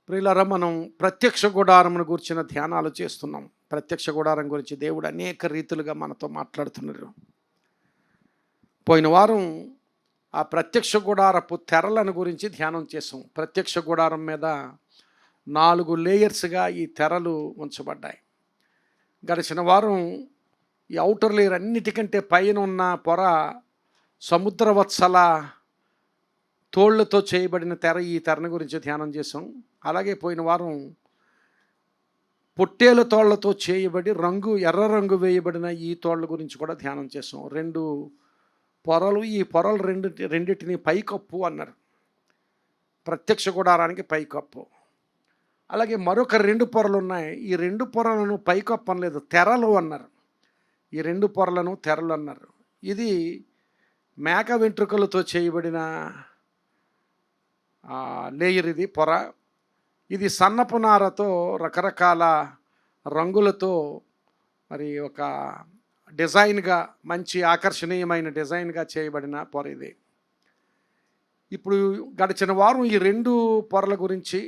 ప్రియులారా, మనం ప్రత్యక్ష గుడారమును గురించిన ధ్యానాలు చేస్తున్నాం. ప్రత్యక్ష గుడారం గురించి దేవుడు అనేక రీతులుగా మనతో మాట్లాడుతున్నారు. పోయిన వారం ఆ ప్రత్యక్ష గుడారపు తెరలను గురించి ధ్యానం చేసాం. ప్రత్యక్ష గుడారం మీద 4 లేయర్స్గా ఈ తెరలు ఉంచబడ్డాయి. గడిచిన వారం ఈ ఔటర్ లేయర్ అన్నిటికంటే పైన ఉన్న పొర సముద్రవత్సల తోళ్లతో చేయబడిన తెర. ఈ తెరను గురించి ధ్యానం చేసాం. అలాగే పోయిన వారం పొట్టేల తోళ్లతో చేయబడి ఎర్ర రంగు వేయబడిన ఈ తోళ్ల గురించి కూడా ధ్యానం చేసాం. 2 పొరలు, ఈ పొరలు రెండింటిని పైకప్పు అన్నారు. ప్రత్యక్ష గుడారానికి పైకప్పు. అలాగే మరొక 2 పొరలు ఉన్నాయి. ఈ 2 పొరలను పైకప్పు అనలేదు, తెరలు అన్నారు. ఈ 2 పొరలను తెరలు అన్నారు. ఇది మేక వెంట్రుకలతో చేయబడిన లేయర్, ఇది పొర. ఇది సన్నపు నారతో రకరకాల రంగులతో మరి ఒక డిజైన్గా, మంచి ఆకర్షణీయమైన డిజైన్గా చేయబడిన పొర ఇది. ఇప్పుడు గడిచిన వారం ఈ 2 పొరల గురించి,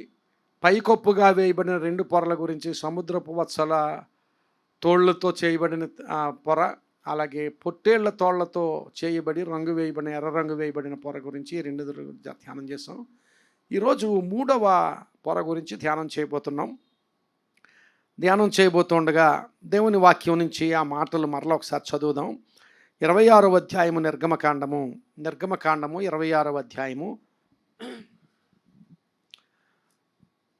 పైకొప్పుగా వేయబడిన 2 పొరల గురించి, సముద్రపు వత్సల తోళ్లతో చేయబడిన పొర, అలాగే పొట్టేళ్ల తోళ్లతో చేయబడి ఎర్ర రంగు వేయబడిన పొర గురించి 2 ధ్యానం చేస్తాం. ఈరోజు 3వ పొర గురించి ధ్యానం చేయబోతున్నాం. ధ్యానం చేయబోతుండగా దేవుని వాక్యం నుంచి ఆ మాటలు మరలా ఒకసారి చదువుదాం. 26వ అధ్యాయము నిర్గమకాండము 26వ అధ్యాయము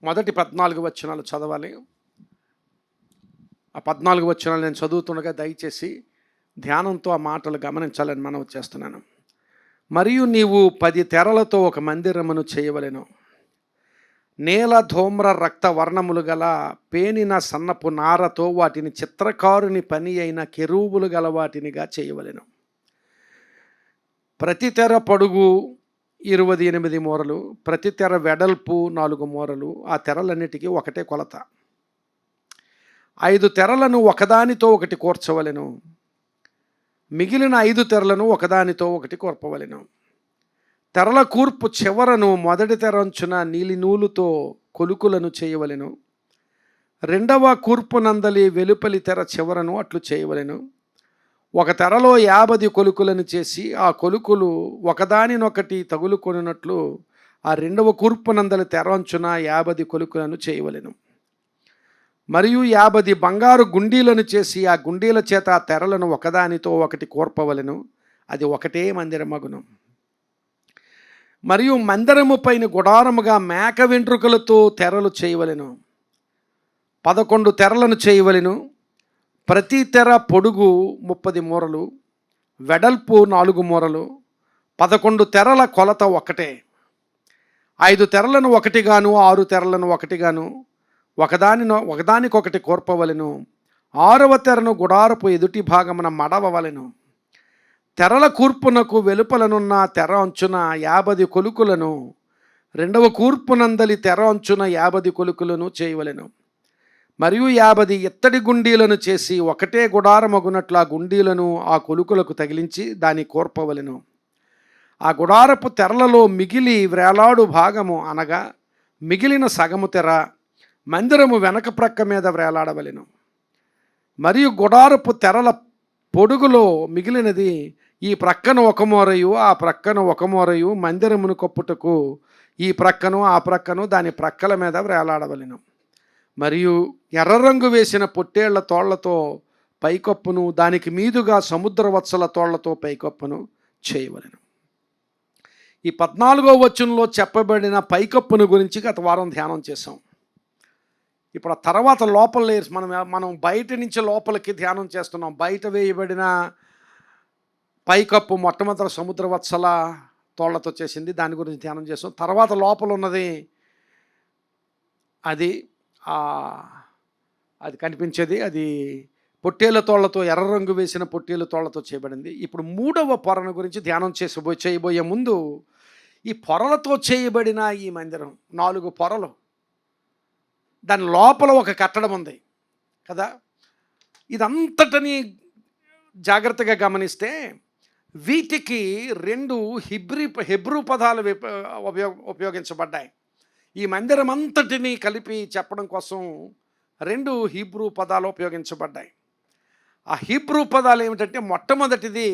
మొదటి 14 వచనాలు చదవాలి. ఆ 14 వచనాలు నేను చదువుతుండగా దయచేసి ధ్యానంతో ఆ మాటలు గమనించాలని మనవి చేస్తున్నాను. మరియు నీవు 10 తెరలతో ఒక మందిరమును చేయవలెను. నేల ధూమ్ర రక్త వర్ణములు గల పేనిన సన్నపు నారతో వాటిని చిత్రకారుని పని అయిన కెరూబులు గల వాటినిగా చేయవలెను. ప్రతి తెర పొడుగు 28 మూరలు, ప్రతి తెర వెడల్పు 4 మూరలు. ఆ తెరలన్నిటికీ ఒకటే కొలత. 5 తెరలను ఒకదానితో ఒకటి కూర్చవలెను. మిగిలిన 5 తెరలను ఒకదానితో ఒకటి కూర్పవలెను. తెరల కూర్పు చివరను మొదటి తెర అంచున నీలి నూలుతో కొలుకులను చేయవలెను. 2వ కూర్పు నందలి వెలుపలి తెర చివరను అట్లు చేయవలెను. ఒక తెరలో 50 కొలుకులను చేసి ఆ కొలుకులు ఒకదానినొకటి తగులుకొనున్నట్లు ఆ 2వ కూర్పు నందలి తెర అంచున 50 కొలుకులను చేయవలెను. మరియు 50 బంగారు గుండీలను చేసి ఆ గుండీల చేత ఆ తెరలను ఒకదానితో ఒకటి కూర్పవలెను. అది ఒకటే మందిరమగును. మరియు మందిరము పైన గుడారముగా మేక వెంట్రుకలతో తెరలు చేయవలెను. 11 తెరలను చేయవలెను. ప్రతి తెర పొడుగు 30 మూరలు, వెడల్పు 4 మూరలు. 11 తెరల కొలత ఒకటే. 5 తెరలను ఒకటిగాను, 6 తెరలను ఒకటిగాను ఒకదానికొకటి కూర్పవలెను. 6వ తెరను గుడారపు ఎదుటి భాగమున మడవవలెను. తెరల కూర్పునకు వెలుపలనున్న తెర అంచున 50 కొలుకులను, 2వ కూర్పునందలి తెర అంచున 50 కొలుకులను చేయవలెను. మరియు 50 ఇత్తడి గుండీలను చేసి ఒకటే గుడారమగునట్లు ఆ గుండీలను ఆ కొలుకులకు తగిలించి దాని కూర్పవలెను. ఆ గుడారపు తెరలలో మిగిలి వ్రేలాడు భాగము, అనగా మిగిలిన సగము తెర మందిరము వెనక ప్రక్క మీద వ్రేలాడవలెను. మరియు గుడారపు తెరల పొడుగులో మిగిలినది ఈ ప్రక్కన 1 మూరయు ఆ ప్రక్కన 1 మూరయు మందిరమును కప్పుటకు ఈ ప్రక్కను ఆ ప్రక్కను దాని ప్రక్కల మీద వ్రేలాడవలెను. మరియు ఎర్ర రంగు వేసిన పొట్టేళ్ల తోళ్లతో పైకప్పును, దానికి మీదుగా సముద్రవత్సల తోళ్లతో పైకప్పును చేయవలెను. ఈ 14వ వచనంలో చెప్పబడిన పైకప్పును గురించి గత వారం ధ్యానం చేసాం. ఇప్పుడు ఆ తర్వాత లోపల లేయర్స్ మనం బయట నుంచి లోపలికి ధ్యానం చేస్తున్నాం. బయట వేయబడిన పైకప్పు మొట్టమొదటి సముద్రవత్సల తోళ్లతో చేసింది, దాని గురించి ధ్యానం చేస్తాం. తర్వాత లోపల ఉన్నది అది కనిపించేది, అది పొట్టేళ్ల తోళ్లతో, ఎర్ర రంగు వేసిన పొట్టేళ్ల తోళ్లతో చేయబడింది. ఇప్పుడు 3వ పొరను గురించి ధ్యానం చేయబోయే ముందు ఈ పొరలతో చేయబడిన ఈ మందిరం 4 పొరలు, దాని లోపల ఒక కట్టడం ఉంది కదా. ఇదంతటిని జాగ్రత్తగా గమనిస్తే వీటికి 2 హెబ్రూ పదాలు ఉపయోగించబడ్డాయి. ఈ మందిరం అంతటిని కలిపి చెప్పడం కోసం 2 హీబ్రూ పదాలు ఉపయోగించబడ్డాయి. ఆ హీబ్రూ పదాలు ఏమిటంటే, మొట్టమొదటిది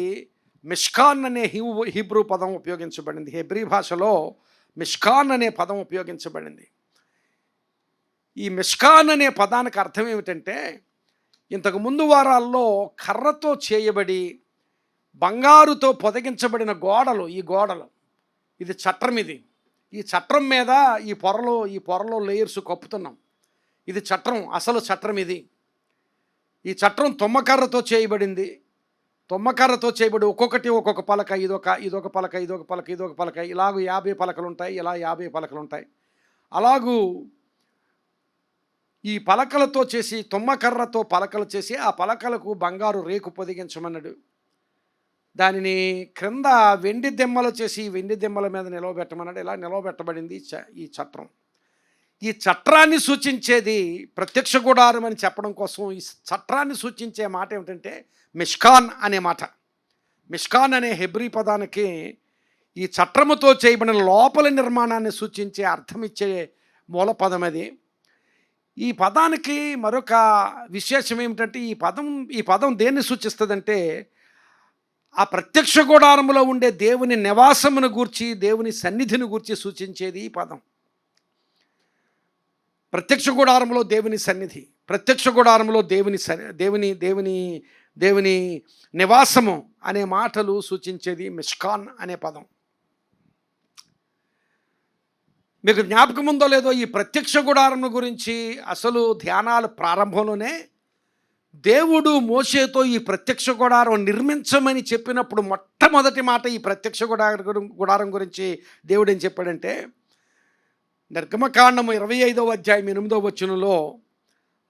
మిష్కాన్ అనే హీబ్రూ పదం ఉపయోగించబడింది. హెబ్రీ భాషలో మిష్కాన్ అనే పదం ఉపయోగించబడింది. ఈ మిష్కాన్ అనే పదానికి అర్థం ఏమిటంటే, ఇంతకు ముందు వారాల్లో కర్రతో చేయబడి బంగారుతో పొదిగించబడిన గోడలు, ఈ గోడలు, ఇది చట్రం. ఈ చట్రం మీద ఈ పొరలో లేయర్స్ కప్పుతున్నాం. ఇది చట్రం, అసలు చట్రం ఇది. ఈ చట్రం తుమ్మకర్రతో చేయబడింది. తుమ్మకర్రతో చేయబడి ఒక్కొక్క పలక, ఇదొక పలక, ఇలాగూ 50 పలకలు ఉంటాయి. ఇలా 50 పలకలు ఉంటాయి. అలాగూ ఈ పలకలతో చేసి, తుమ్మకర్రతో పలకలు చేసి, ఆ పలకలకు బంగారు రేకు పొదిగించమన్నాడు. దానిని క్రింద వెండి దెమ్మలు చేసి, వెండి దెమ్మల మీద నిలవబెట్టమన్నాడు. ఇలా నిలవబెట్టబడింది ఈ చట్రం. ఈ చట్రాన్ని సూచించేది ప్రత్యక్ష గుడారం అని చెప్పడం కోసం ఈ చట్రాన్ని సూచించే మాట ఏమిటంటే మిష్కాన్ అనే మాట. మిష్కాన్ అనే హెబ్రీ పదానికి ఈ చట్రముతో చేయబడిన లోపల నిర్మాణాన్ని సూచించే అర్థం ఇచ్చే మూల పదం అది. ఈ పదానికి మరొక విశేషం ఏమిటంటే, ఈ పదం దేన్ని సూచిస్తుందంటే, ఆ ప్రత్యక్ష గుడారములో ఉండే దేవుని నివాసమును గూర్చి, దేవుని సన్నిధిని గూర్చి సూచించేది ఈ పదం. ప్రత్యక్ష గుడారంలో దేవుని సన్నిధి, ప్రత్యక్ష గుడారంలో దేవుని నివాసము అనే మాటలు సూచించేది మిష్కాన్ అనే పదం. మీకు జ్ఞాపకం ఉందో లేదో, ఈ ప్రత్యక్ష గుడారం గురించి అసలు ధ్యానాల ప్రారంభంలోనే దేవుడు మోషేతో ఈ ప్రత్యక్ష గుడారం నిర్మించమని చెప్పినప్పుడు మొట్టమొదటి మాట ఈ ప్రత్యక్ష గుడారం గురించి దేవుడు ఏం చెప్పాడంటే, నిర్గమకాండము 25వ అధ్యాయం 8వ వచనంలో,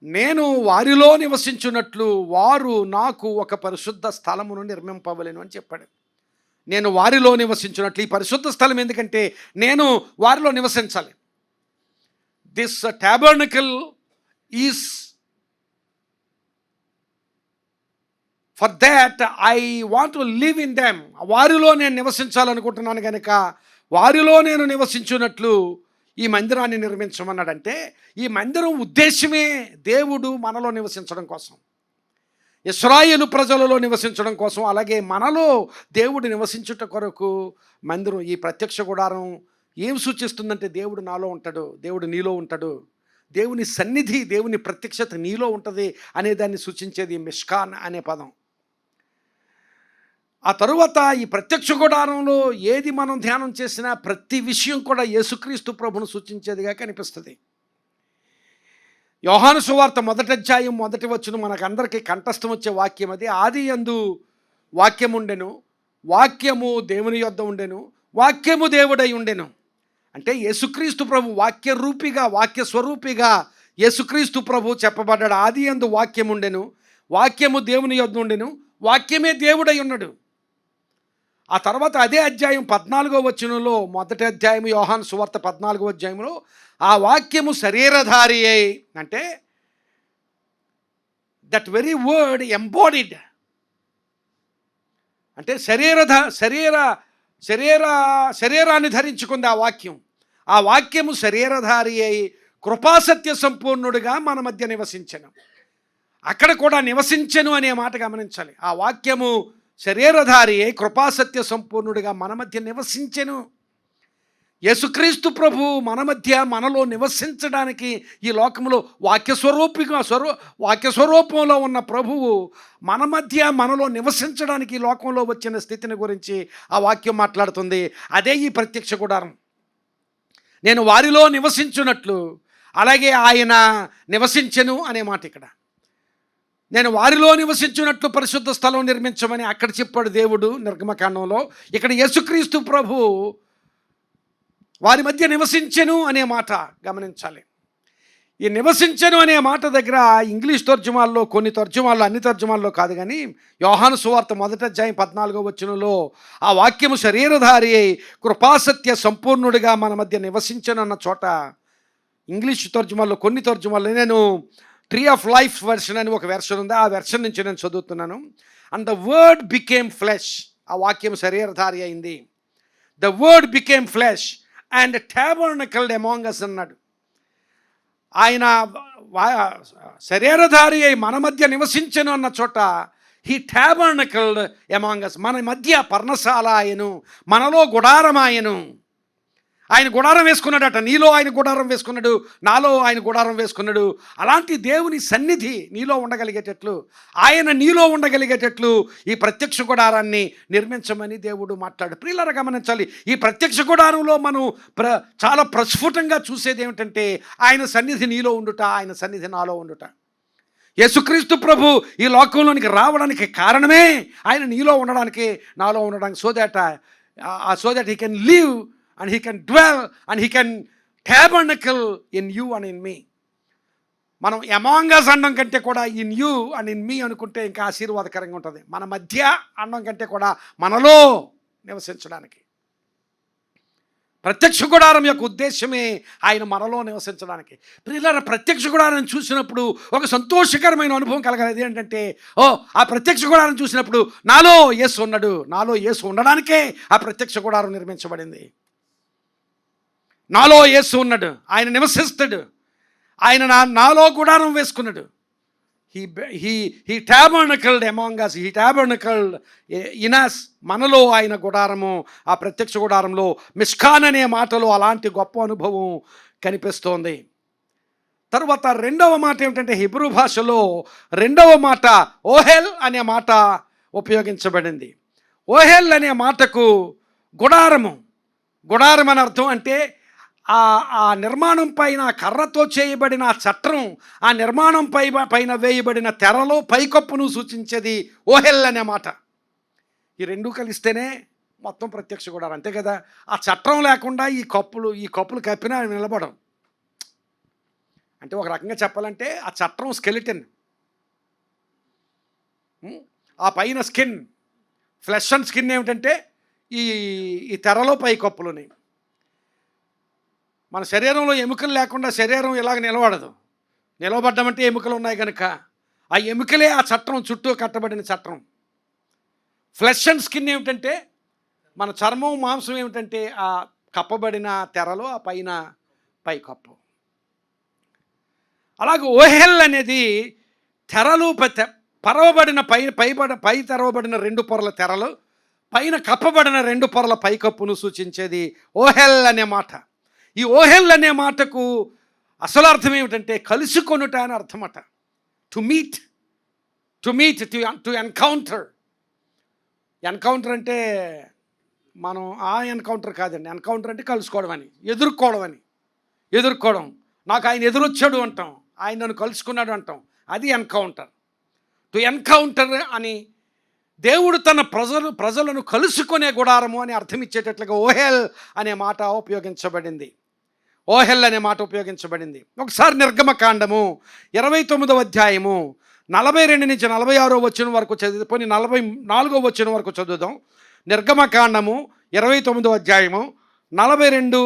నేను వారిలో నివసించున్నట్లు వారు నాకు ఒక పరిశుద్ధ స్థలమును నిర్మింపవలెను అని చెప్పాడు. నేను వారిలో నివసించున్నట్లు, ఈ పరిశుద్ధ స్థలం ఎందుకంటే నేను వారిలో నివసించాలి. This tabernacle is for that I want to live in them. వారిలో నేను నివసించాలనుకుంటున్నాను కనుక వారిలో నేను నివసించున్నట్లు ఈ మందిరాన్ని నిర్మించమన్నాడంటే, ఈ మందిరం ఉద్దేశమే దేవుడు మనలో నివసించడం కోసం, ఇశ్రాయేలు ప్రజలలో నివసించడం కోసం, అలాగే మనలో దేవుడు నివసించుట కొరకు మందిరం. ఈ ప్రత్యక్ష గుడారం ఏం సూచిస్తుందంటే, దేవుడు నాలో ఉంటాడు, దేవుడు నీలో ఉంటాడు, దేవుని సన్నిధి, దేవుని ప్రత్యక్షత నీలో ఉంటుంది అనే దాన్ని సూచించేది మిష్కాన్ అనే పదం. ఆ తరువాత ఈ ప్రత్యక్ష గుడారంలో ఏది మనం ధ్యానం చేసినా ప్రతి విషయం కూడా యేసుక్రీస్తు ప్రభును సూచించేదిగా కనిపిస్తుంది. యోహాను సువార్త 1వ అధ్యాయం 1వ వచనం మనకందరికీ కంఠస్థం వచ్చే వాక్యం అది. ఆదియందు వాక్యం ఉండెను, వాక్యము దేవుని యొద్ద ఉండెను, వాక్యము దేవుడై ఉండెను. అంటే యేసుక్రీస్తు ప్రభు వాక్య స్వరూపిగా యేసుక్రీస్తు ప్రభు చెప్పబడ్డాడు. ఆదియందు వాక్యం ఉండెను, వాక్యము దేవుని యొద్ద ఉండెను, వాక్యమే దేవుడై ఉన్నాడు. ఆ తర్వాత అదే అధ్యాయం 14వ వచనంలో, 1వ అధ్యాయం యోహాను సువార్త 14వ అధ్యాయంలో, ఆ వాక్యము శరీరధారి అయి, అంటే దట్ వెరీ వర్డ్ ఎంబాడీడ్, అంటే శరీరాన్ని ధరించుకుంది ఆ వాక్యం. ఆ వాక్యము శరీరధారి అయి కృపాసత్య సంపూర్ణుడిగా మన మధ్య నివసించెను. అక్కడ కూడా నివసించెను అనే మాట గమనించాలి. ఆ వాక్యము శరీరధారి అయి కృపాసత్య సంపూర్ణుడిగా మన మధ్య నివసించెను. యేసుక్రీస్తు ప్రభు మన మధ్య, మనలో నివసించడానికి ఈ లోకంలో వాక్య స్వరూపంలో ఉన్న ప్రభువు మన మధ్య, మనలో నివసించడానికి ఈ లోకంలో వచ్చిన స్థితిని గురించి ఆ వాక్యం మాట్లాడుతుంది. అదే ఈ ప్రత్యక్ష గుడారం. నేను వారిలో నివసించున్నట్లు, అలాగే ఆయన నివసించెను అనే మాట ఇక్కడ. నేను వారిలో నివసించున్నట్లు పరిశుద్ధ స్థలం నిర్మించమని అక్కడ చెప్పాడు దేవుడు నిర్గమకాండంలో. ఇక్కడ యేసుక్రీస్తు ప్రభు వారి మధ్య నివసించెను అనే మాట గమనించాలి. ఈ నివసించెను అనే మాట దగ్గర ఇంగ్లీష్ తర్జుమాల్లో, కొన్ని తర్జుమాల్లో, అన్ని తర్జుమాల్లో కాదు కానీ, యోహాను సువార్త 1వ అధ్యాయం 14వ వచనంలో ఆ వాక్యము శరీరధారి అయి కృపాసత్య సంపూర్ణుడిగా మన మధ్య నివసించెను అన్న చోట ఇంగ్లీష్ తర్జుమాల్లో, కొన్ని తర్జుమాల్లో, నేను ట్రీ ఆఫ్ లైఫ్ వెర్షన్ అని ఒక వెర్షన్ ఉంది, ఆ వెర్షన్ నుంచి నేను చదువుతున్నాను. And the word became flesh, ఆ వాక్యం శరీరధారి అయింది. The word became flesh and tabernacled among us అన్నాడు. ఆయన శరీరధారి అయి మన మధ్య నివసించెను అన్న చోట హీ టాబర్నకల్డ్ అమాంగ్ us, మన మధ్య పర్ణశాల ఆయను, మనలో గుడారమాయను. ఆయన గుడారం వేసుకున్నాడట. నీలో ఆయన గుడారం వేసుకున్నాడు, నాలో ఆయన గుడారం వేసుకున్నాడు. అలాంటి దేవుని సన్నిధి నీలో ఉండగలిగేటట్లు, ఆయన నీలో ఉండగలిగేటట్లు ఈ ప్రత్యక్ష గుడారాన్ని నిర్మించమని దేవుడు మాట్లాడు. ప్రియులారా గమనించాలి, ఈ ప్రత్యక్ష గుడారంలో మనం చాలా ప్రస్ఫుటంగా చూసేది ఏమిటంటే ఆయన సన్నిధి నీలో ఉండుట, ఆయన సన్నిధి నాలో ఉండుట. యేసుక్రీస్తు ప్రభు ఈ లోకంలోనికి రావడానికి కారణమే ఆయన నీలో ఉండడానికి, నాలో ఉండడానికి. So that he can live and he can dwell and he can tabernacle in you and in me. మనం among us అనడం కంటే కూడా in you and in me అనుకుంటే ఇంకా ఆశీర్వాదకరంగా ఉంటుంది. మన మధ్య అనడం కంటే కూడా మనలో నివసించడానికి. ప్రత్యక్ష గుడారం యొక్క ఉద్దేశమే ఆయన మనలో నివసించడానికి. ప్రియులారా, ప్రత్యక్ష గుడారం చూసినప్పుడు ఒక సంతోషకరమైన అనుభవం కలగలేదు. ఏంటంటే ఆ ప్రత్యక్ష గుడారం చూసినప్పుడు నాలో యేసు ఉన్నాడు, నాలో యేసు ఉండడానికే ఆ ప్రత్యక్ష గుడారం నిర్మించబడింది. నాలో యేసు ఉన్నాడు, ఆయన నివసిస్తాడు, ఆయన నాలో గుడారం వేసుకున్నాడు. He tabernacled among us, he tabernacled in us, మనలో ఆయన గుడారము. ఆ ప్రత్యక్ష గుడారంలో మిష్కాన్ అనే మాటలో అలాంటి గొప్ప అనుభవం కనిపిస్తోంది. తరువాత రెండవ మాట ఏమిటంటే హిబ్రూ భాషలో రెండవ మాట ఓహెల్ అనే మాట ఉపయోగించబడింది. ఓహెల్ అనే మాటకు గుడారం అని అర్థం. అంటే ఆ నిర్మాణం పైన కర్రతో చేయబడిన చట్రం, ఆ నిర్మాణం పైన వేయబడిన తెరలో పైకప్పును సూచించేది ఓహెల్ అనే మాట. ఈ రెండు కలిస్తేనే మొత్తం ప్రత్యక్ష గుడారం, అంతే కదా. ఆ చట్రం లేకుండా ఈ కప్పులు కప్పినా నిలబడం. అంటే ఒక రకంగా చెప్పాలంటే ఆ చట్రం స్కెలిటన్, ఆ పైన స్కిన్, ఫ్లెష్ అండ్ స్కిన్ ఏమిటంటే ఈ తెరలో పైకప్పులుని. మన శరీరంలో ఎముకలు లేకుండా శరీరం ఇలాగ నిలబడదు. నిలబడ్డమంటే ఎముకలు ఉన్నాయి కనుక ఆ ఎముకలే ఆ చట్రం, చుట్టూ కట్టబడిన చట్రం. ఫ్లెష్ అండ్ స్కిన్ ఏమిటంటే మన చర్మం, మాంసం ఏమిటంటే ఆ కప్పబడిన తెరలో ఆ పైన పైకప్పు. అలాగే ఓహెల్ అనేది తెరలు పరవబడిన పై తెరవబడిన రెండు పొరల తెరలు, పైన కప్పబడిన రెండు పొరల పైకప్పును సూచించేది ఓహెల్ అనే మాట. ఈ ఓహెల్ అనే మాటకు అసలు అర్థం ఏమిటంటే కలుసుకొనుట అని అర్థమట. To meet, to encounter. Encounter అంటే మనం ఆ ఎన్కౌంటర్ కాదండి. ఎన్కౌంటర్ అంటే కలుసుకోవడం అని, ఎదుర్కోవడం. నాకు ఆయన ఎదురొచ్చాడు అంటాం, ఆయన నన్ను కలుసుకున్నాడు అంటాం, అది ఎన్కౌంటర్. టు ఎన్కౌంటర్ అని దేవుడు తన ప్రజలను కలుసుకునే గుడారము అని అర్థం ఇచ్చేటట్లుగా ఓహెల్ అనే మాట ఉపయోగించబడింది. ఒకసారి నిర్గమకాండము 29వ అధ్యాయము 42 నుంచి 46 వచనం వరకు చదివి 44 వచనం వరకు చదువుదాం. నిర్గమకాండము 29వ అధ్యాయము 42,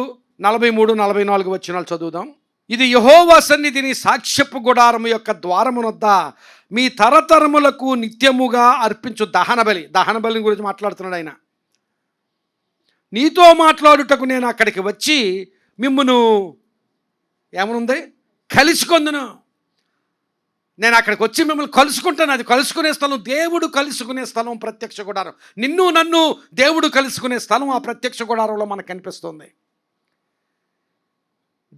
43, 44 వచనాలు చదువుదాం. ఇది యెహోవా సన్నిధిని సాక్ష్యపు గుడారము యొక్క ద్వారమునొద్ద మీ తరతరములకు నిత్యముగా అర్పించు దహన బలి గురించి మాట్లాడుతున్నాడు ఆయన. నీతో మాట్లాడుటకు నేను అక్కడికి వచ్చి మిమ్మును ఏమనుంది కలుసుకొందును. నేను అక్కడికి వచ్చి మిమ్మల్ని కలుసుకుంటాను. అది కలుసుకునే స్థలం, దేవుడు కలుసుకునే స్థలం ప్రత్యక్ష గుడారం. నన్ను దేవుడు కలుసుకునే స్థలం ఆ ప్రత్యక్ష గుడారంలో మనకు కనిపిస్తుంది.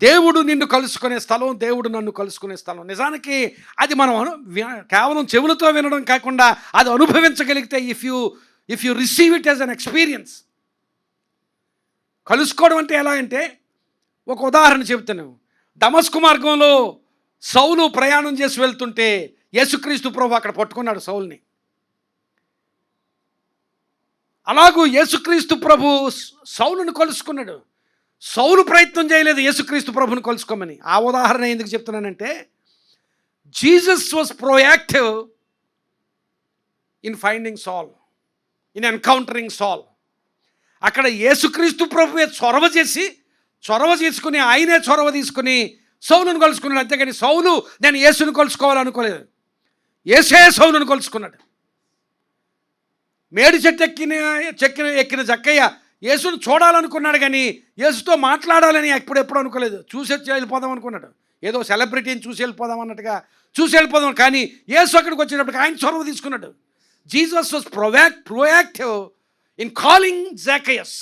దేవుడు నిన్ను కలుసుకునే స్థలం, దేవుడు నన్ను కలుసుకునే స్థలం. నిజానికి అది మనం కేవలం చెవులతో వినడం కాకుండా అది అనుభవించగలిగితే, if you receive it as an experience. కలుసుకోవడం అంటే ఎలా అంటే, ఒక ఉదాహరణ చెబుతాను. దమస్కు మార్గంలో సౌలు ప్రయాణం చేసి వెళ్తుంటే యేసుక్రీస్తు ప్రభు అక్కడ పట్టుకున్నాడు సౌల్ని. అలాగూ యేసుక్రీస్తు ప్రభు సౌలును కలుసుకున్నాడు. సౌలు ప్రయత్నం చేయలేదు యేసుక్రీస్తు ప్రభుని కలుసుకోమని. ఆ ఉదాహరణ ఎందుకు చెప్తున్నానంటే, Jesus was proactive in finding సాల్, ఇన్ ఎన్కౌంటరింగ్ సాల్. అక్కడ యేసుక్రీస్తు ప్రభువే చొరవ చేసుకుని ఆయనే చొరవ తీసుకుని సౌలును కలుసుకున్నాడు. అంతేగాని సౌలు నేను యేసును కలుసుకోవాలనుకోలేదు. యేసే సౌలును కలుసుకున్నాడు. మేడి చెట్టు ఎక్కిన జక్కయ్య యేసును చూడాలనుకున్నాడు, కానీ యేసుతో మాట్లాడాలని ఎప్పుడెప్పుడు అనుకోలేదు. చూసి వెళ్ళిపోదాం అనుకున్నాడు, ఏదో సెలబ్రిటీని చూసి వెళ్ళిపోదాం అన్నట్టుగా చూసి వెళ్ళిపోదాం. కానీ యేసు అక్కడికి వచ్చేటప్పటికి ఆయన చొరవ తీసుకున్నాడు. Jesus was proactive in calling Zacchaeus.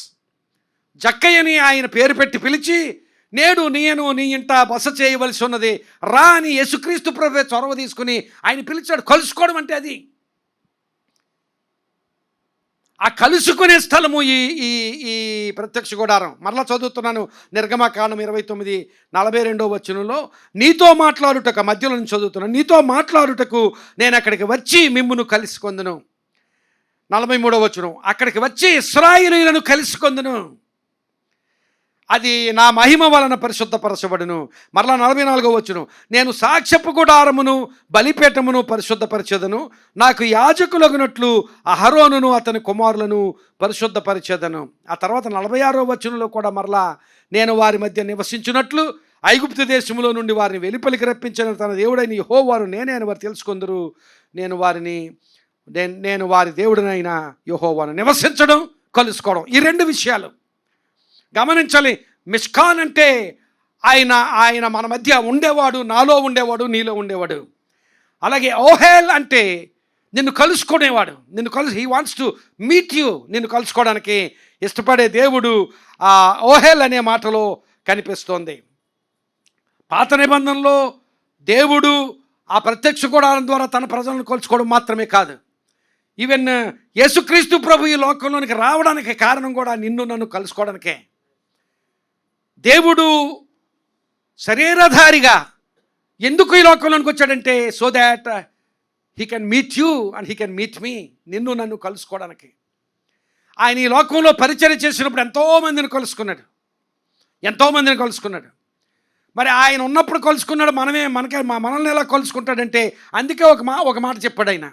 జక్కయ్యని ఆయన పేరు పెట్టి పిలిచి, నేడు నేను నీ ఇంట బస చేయవలసి ఉన్నది, రా అని యేసుక్రీస్తు ప్రభువే చొరవ తీసుకుని ఆయన పిలిచాడు. కలుసుకోవడం అంటే అది. ఆ కలుసుకునే స్థలము ఈ ఈ ఈ ప్రత్యక్ష గుడారం. మరలా చదువుతున్నాను, నిర్గమకాండం 29:42 వచనంలో, నీతో మాట్లాడుటకు, మధ్యలో నుంచి చదువుతున్నాను, నీతో మాట్లాడుటకు నేను అక్కడికి వచ్చి మిమ్మును కలుసుకొందును. 43 వచనం, అక్కడికి వచ్చి ఇశ్రాయేలీయులను కలుసుకొందును, అది నా మహిమ వలన పరిశుద్ధపరచబడును. మరలా 44 వచనం, నేను సాక్ష్యపు గుడారమును బలిపీఠమును పరిశుద్ధపరిచెదను, నాకు యాజకులగునట్లు అహరోనును అతని కుమారులను పరిశుద్ధపరిచెదను. ఆ తర్వాత 46 వచనంలో కూడా మరలా, నేను వారి మధ్య నివసించినట్లు ఐగుప్తు దేశములో నుండి వారిని వెలుపలికి రప్పించిన తన దేవుడైన యెహోవాను నేనే అని వారు తెలుసుకొందురు. నేను వారి దేవుడినైన యెహోవాను. నివసించడం, కలుసుకోవడం, ఈ రెండు విషయాలు గమనించాలి. మిష్కాన్ అంటే ఆయన మన మధ్య ఉండేవాడు, నాలో ఉండేవాడు, నీలో ఉండేవాడు. అలాగే ఓహేల్ అంటే నిన్ను కలుసుకునేవాడు, he wants to meet you, నిన్ను కలుసుకోవడానికి ఇష్టపడే దేవుడు ఆ ఓహేల్ అనే మాటలో కనిపిస్తోంది. పాత నిబంధనలో దేవుడు ఆ ప్రత్యక్ష గుడారం ద్వారా తన ప్రజలను కలుసుకోవడం మాత్రమే కాదు, ఈవెన్ యేసుక్రీస్తు ప్రభు ఈ లోకంలోనికి రావడానికి కారణం కూడా నిన్ను నన్ను కలుసుకోవడానికే. దేవుడు శరీరధారిగా ఎందుకు ఈ లోకంలోనికి వచ్చాడంటే, so that he can meet you and he can meet me, నిన్ను నన్ను కలుసుకోవడానికి. ఆయన ఈ లోకంలో పరిచర్య చేసినప్పుడు ఎంతోమందిని కలుసుకున్నాడు. మరి ఆయన ఉన్నప్పుడు కలుసుకున్నాడు, మనల్ని ఎలా కలుసుకుంటాడంటే, అందుకే ఒక మాట చెప్పాడు ఆయన.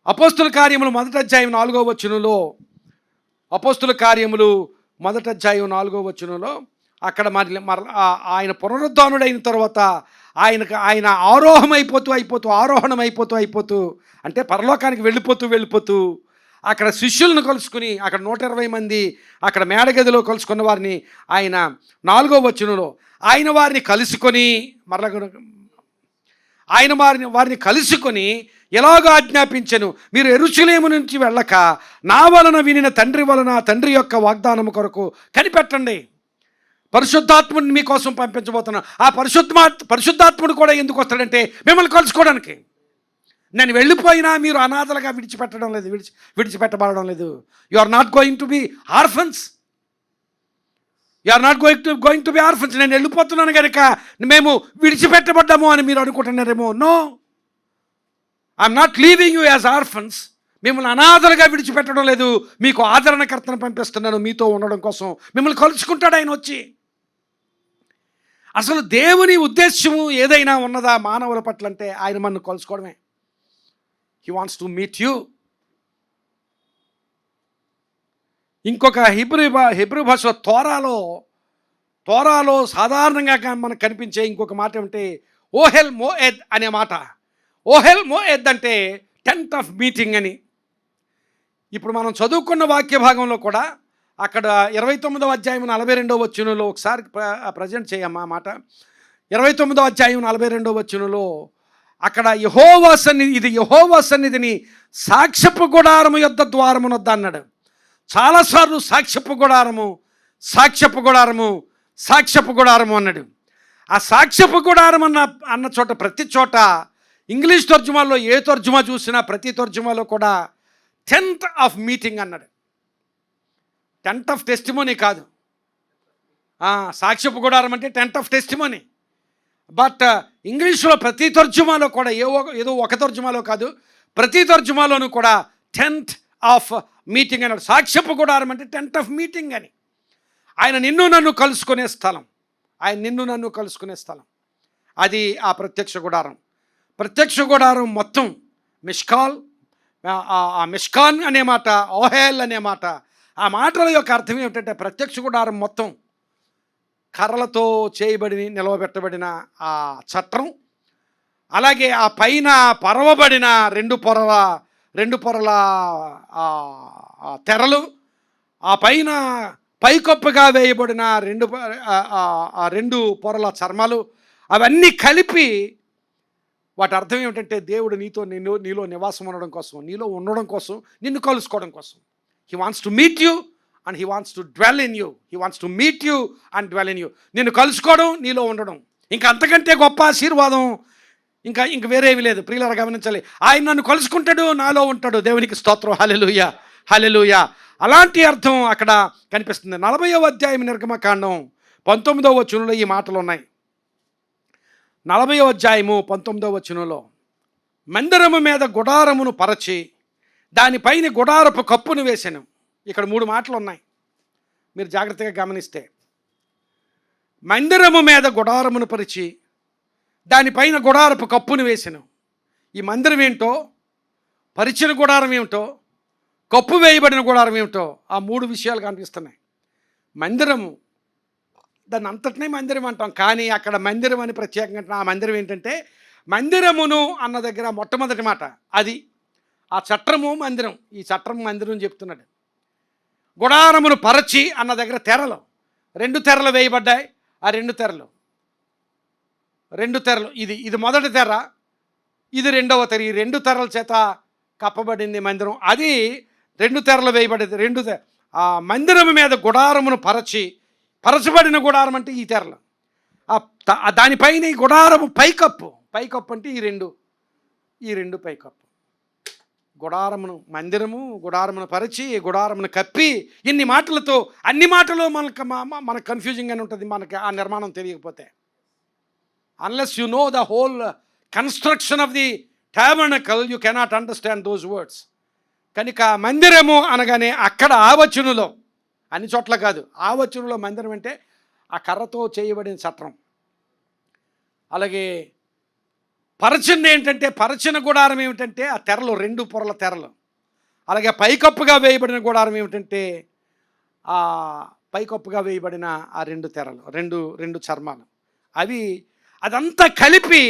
అపోస్తుల కార్యములు 1వ అధ్యాయం 4వ వచనంలో, అపోస్తుల కార్యములు 1వ అధ్యాయం 4వ వచనంలో, అక్కడ ఆయన పునరుద్ధానుడైన తర్వాత ఆయన ఆరోహణం అయిపోతూ అంటే పరలోకానికి వెళ్ళిపోతూ అక్కడ శిష్యులను కలుసుకుని, అక్కడ 120 మంది అక్కడ మేడగదిలో కలుసుకున్న వారిని ఆయన 4వ వచనంలో ఆయన వారిని కలుసుకొని ఎలాగో ఆజ్ఞాపించెను, మీరు యెరూషలేము నుంచి వెళ్ళక నా వలన వినిన తండ్రి యొక్క వాగ్దానము కొరకు కనిపెట్టండి. పరిశుద్ధాత్ముడిని మీకోసం పంపించబోతున్నాను. ఆ పరిశుద్ధాత్ముడు కూడా ఎందుకు వస్తాడంటే మిమ్మల్ని కలుసుకోవడానికి. నేను వెళ్ళిపోయినా మీరు అనాథలుగా విడిచిపెట్టబడడం లేదు. You are not going to be orphans. నేను వెళ్ళిపోతున్నాను కనుక మేము విడిచిపెట్టబడ్డాము అని మీరు అనుకుంటున్నారేమో. No, I'm not leaving you as orphans. మిమ్మల్ని అనాథలుగా విడిచిపెట్టడం లేదు, మీకు ఆదరణకర్తను పంపిస్తున్నాను మీతో ఉండడం కోసం. మిమ్మల్ని కలుసుకుంటాడు ఆయన వచ్చి. అసలు దేవుని ఉద్దేశ్యము ఏదైనా ఉన్నదా మానవుల పట్ల అంటే ఆయన మనల్ని కలుసుకోవడమే. He wants to meet you. ఇంకొక హెబ్రీ భాషలో తోరాలో సాధారణంగా మనకు కనిపించే ఇంకొక మాట ఏమంటే ఓహెల్ మోఎద్ అనే మాట. ఓహెల్ మోఎద్ అంటే టెంట్ ఆఫ్ మీటింగ్ అని. ఇప్పుడు మనం చదువుకున్న వాక్య భాగంలో కూడా అక్కడ 29వ అధ్యాయం 42వ వచనంలో ఒకసారి ప్రజెంట్ చేయమ్మా మాట. 29వ అధ్యాయం 42వ వచనంలో అక్కడ యెహోవా సన్నిధిని సాక్ష్యపు గుడారము యొద్ద ద్వారమునొద్ద అన్నాడు. చాలాసార్లు సాక్ష్యపు గుడారము అన్నాడు. ఆ సాక్ష్యపు గుడారం అన్న చోట, ప్రతి చోట ఇంగ్లీష్ తర్జుమాల్లో ఏ తర్జుమా చూసినా ప్రతి తర్జుమాలో కూడా టెంట్ ఆఫ్ మీటింగ్ అన్నాడు. టెంట్ ఆఫ్ టెస్టిమోనీ కాదు. సాక్ష్యపు గుడారం అంటే టెంట్ ఆఫ్ టెస్టిమోనీ. బట్ ఇంగ్లీష్లో ప్రతి తర్జుమాలో కూడా ఏదో ఒక తర్జుమాలో కాదు, ప్రతి తర్జుమాలోనూ కూడా టెంట్ ఆఫ్ మీటింగ్ అన్నాడు. సాక్ష్యపు గుడారం అంటే టెంట్ ఆఫ్ మీటింగ్ అని. ఆయన నిన్ను నన్ను కలుసుకునే స్థలం. అది ఆ ప్రత్యక్ష గుడారం మొత్తం. మిష్కాన్ అనే మాట, ఓహేల్ అనే మాట, ఆ మాటల యొక్క అర్థం ఏమిటంటే ప్రత్యక్ష గుడారం మొత్తం కర్రలతో నిలవబెట్టబడిన ఆ చట్రం, అలాగే ఆ పైన పరవబడిన రెండు పొరల తెరలు, ఆ పైన పైకప్పుగా వేయబడిన రెండు పొరల చర్మాలు అవన్నీ కలిపి, వాటి అర్థం ఏమిటంటే దేవుడు నీలో నివాసం ఉండడం కోసం, నీలో ఉండడం కోసం, నిన్ను కలుసుకోవడం కోసం. He wants to meet you and he wants to dwell in you. He wants to meet you and dwell in you. నిన్ను కలుసుకోవడం, నీలో ఉండడం. ఇంకా అంతకంటే గొప్ప ఆశీర్వాదం ఇంక వేరేవి లేదు. ప్రియులారా గమనించాలి, ఆయన నన్ను కలుసుకుంటాడు, నాలో ఉంటాడు. దేవునికి స్తోత్రం. హల్లెలూయా, హల్లెలూయా. అలాంటి అర్థం అక్కడ కనిపిస్తుంది. 40వ అధ్యాయం నిర్గమకాండం 19వ వచనంలో ఈ మాటలు ఉన్నాయి. 40వ అధ్యాయము 19వ వచనంలో, మందిరము మీద గుడారమును పరచి దానిపైన గుడారపు కప్పును వేసెను. ఇక్కడ 3 మాటలు ఉన్నాయి, మీరు జాగ్రత్తగా గమనిస్తే. మందిరము మీద గుడారమును పరిచి దానిపైన గుడారపు కప్పును వేసెను. ఈ మందిరం ఏంటో, పరిచిన గుడారం ఏమిటో, కప్పు వేయబడిన గుడారం ఏమిటో, ఆ 3 విషయాలు కనిపిస్తున్నాయి. మందిరము, దాన్ని అంతటినీ మందిరం అంటాం, కానీ అక్కడ మందిరం అని ప్రత్యేకంగా ఆ మందిరం ఏంటంటే, మందిరమును అన్న దగ్గర మొట్టమొదటి మాట అది. ఆ చట్రము మందిరం, ఈ చట్రం మందిరం చెప్తున్నాడు. గుడారమును పరచి అన్న దగ్గర తెరలు, 2 తెరలు వేయబడ్డాయి. ఆ 2 తెరలు ఇది మొదటి తెర, ఇది 2వ తెర. ఈ 2 తెరల చేత కప్పబడింది మందిరం. అది 2 తెరలు వేయబడేది. ఆ మందిరము మీద గుడారమును పరచబడిన గుడారం అంటే ఈ తెరలు. దానిపైన ఈ గుడారము పైకప్పు అంటే ఈ రెండు పైకప్పు. మందిరము గుడారమును పరిచి, గుడారమును కప్పి, ఇన్ని మాటలతో, అన్ని మాటలు మనకు కన్ఫ్యూజింగ్ అని ఉంటుంది మనకి ఆ నిర్మాణం తెలియకపోతే. Unless you know the whole construction of the tabernacle, you cannot understand those words. కనుక మందిరము అనగానే అక్కడ ఆవచనులో, అన్ని చోట్ల కాదు, ఆవచనులో మందిరం అంటే ఆ కర్రతో చేయబడిన చట్రం. అలాగే పరచింది ఏంటంటే, పరచిన గుడారం ఏమిటంటే ఆ తెరలు, 2 పొరల తెరలు. అలాగే పైకప్పుగా వేయబడిన గుడారం ఏమిటంటే ఆ పైకప్పుగా వేయబడిన ఆ 2 తెరలు, రెండు చర్మాలు. అదంతా కలిపి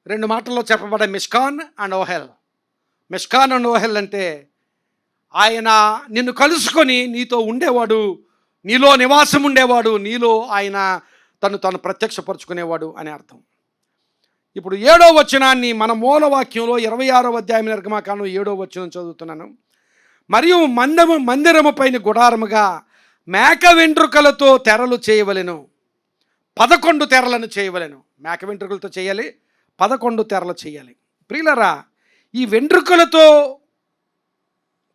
2 మాటల్లో చెప్పబడే మిష్కాన్ అండ్ ఓహెల్. మిష్కాన్ అండ్ ఓహెల్ అంటే ఆయన నిన్ను కలుసుకొని నీతో ఉండేవాడు, నీలో నివాసం ఉండేవాడు, నీలో ఆయన తను ప్రత్యక్షపరుచుకునేవాడు అని అర్థం. ఇప్పుడు 7వ వచనాన్ని మన మూలవాక్యంలో 26వ అధ్యాయం నిర్గమకాండం 7వ వచనం చదువుతున్నాను. మరియు మందిరము పైన గుడారముగా మేక వెంట్రుకలతో తెరలు చేయవలెను. 11 తెరలను చేయవలెను. మేక వెంట్రుకలతో చేయాలి, 11 తెరలు చేయాలి. ప్రియులరా, ఈ వెంట్రుకలతో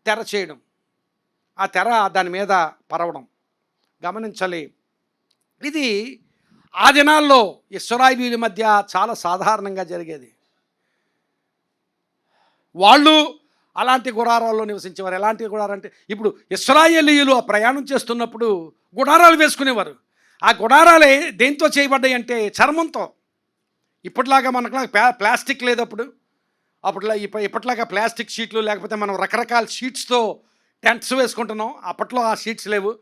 తెర చేయడం, ఆ తెర దాని మీద పరవడం గమనించాలి. ఇది ఆ దినాల్లో ఇశ్రాయేలీయుల మధ్య చాలా సాధారణంగా జరిగేది. వాళ్ళు అలాంటి గుడారాల్లో నివసించేవారు. ఎలాంటి గుడారం అంటే, ఇప్పుడు ఇశ్రాయేలీయులు ఆ ప్రయాణం చేస్తున్నప్పుడు గుడారాలు వేసుకునేవారు. ఆ గుడారాలే దేంతో చేయబడ్డాయి అంటే చర్మంతో. ఇప్పటిలాగా మనకులాగా ప్లాస్టిక్ లేదు అప్పుడు. ఇప్పట్లాగా ప్లాస్టిక్ షీట్లు, లేకపోతే మనం రకరకాల షీట్స్తో టెంట్స్ వేసుకుంటున్నాం. అప్పట్లో ఆ షీట్స్ లేవు.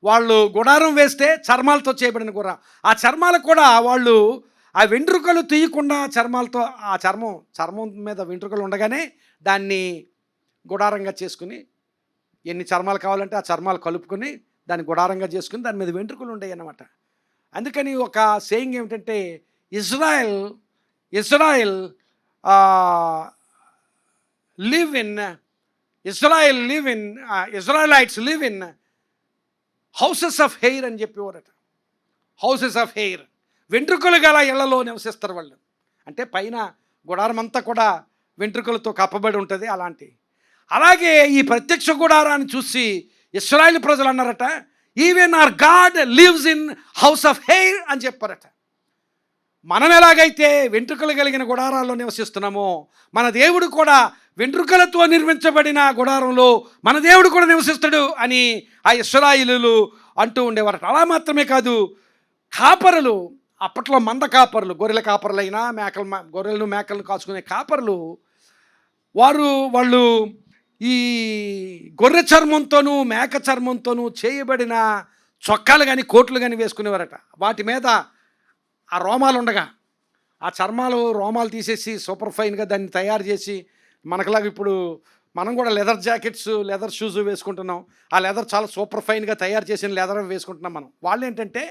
వాళ్ళు గుడారం వేస్తే చర్మాలతో చేయబడిన గుడారం. ఆ చర్మాలకు కూడా వాళ్ళు ఆ వెంట్రుకలు తీయకుండా చర్మాలతో, ఆ చర్మం మీద వెంట్రుకలు ఉండగానే దాన్ని గుడారంగా చేసుకుని, ఎన్ని చర్మాలు కావాలంటే ఆ చర్మాలు కలుపుకొని దాన్ని గుడారంగా చేసుకుని దాని మీద వెంట్రుకలు ఉండేవి అన్నమాట. అందుకని ఒక సేయింగ్ ఏమిటంటే, Israelites live in houses of hair అని చెప్పేవారట. హౌసెస్ ఆఫ్ హెయిర్, వెంట్రుకలు గల ఇళ్లలో నివసిస్తారు వాళ్ళు. అంటే పైన గుడారం అంతా కూడా వెంట్రుకలతో కప్పబడి ఉంటుంది. అలాగే ఈ ప్రత్యక్ష గుడారాన్ని చూసి ఇశ్రాయేలు ప్రజలు అన్నారట, even hour God lives in house of hair అని చెప్పారట. మనం ఎలాగైతే వెంట్రుకలు కలిగిన గుడారాల్లో నివసిస్తున్నామో, మన దేవుడు కూడా వెంట్రుకలతో నిర్మించబడిన గుడారంలో మన దేవుడు కూడా నివసిస్తాడు అని ఆ ఇశ్రాయేలీయులు అంటూ ఉండేవారట. అలా మాత్రమే కాదు, కాపరులు, అప్పట్లో మంద కాపరులు, గొర్రెల కాపరులైనా గొర్రెలను మేకలను కాచుకునే కాపరులు, వాళ్ళు ఈ గొర్రె చర్మంతోనూ మేక చర్మంతోనూ చేయబడిన చొక్కాలు కానీ కోట్లు కానీ వేసుకునేవారట. వాటి మీద ఆ రోమాలు ఉండగా, ఆ రోమాలు తీసేసి సూపర్ ఫైన్గా దాన్ని తయారు చేసి, మనకులాగా ఇప్పుడు మనం కూడా లెదర్ జాకెట్స్, లెదర్ షూస్ వేసుకుంటున్నాం. ఆ లెదర్ చాలా సూపర్ ఫైన్గా తయారు చేసిన లెదర్ వేసుకుంటున్నాం మనం. వాళ్ళు ఏంటంటే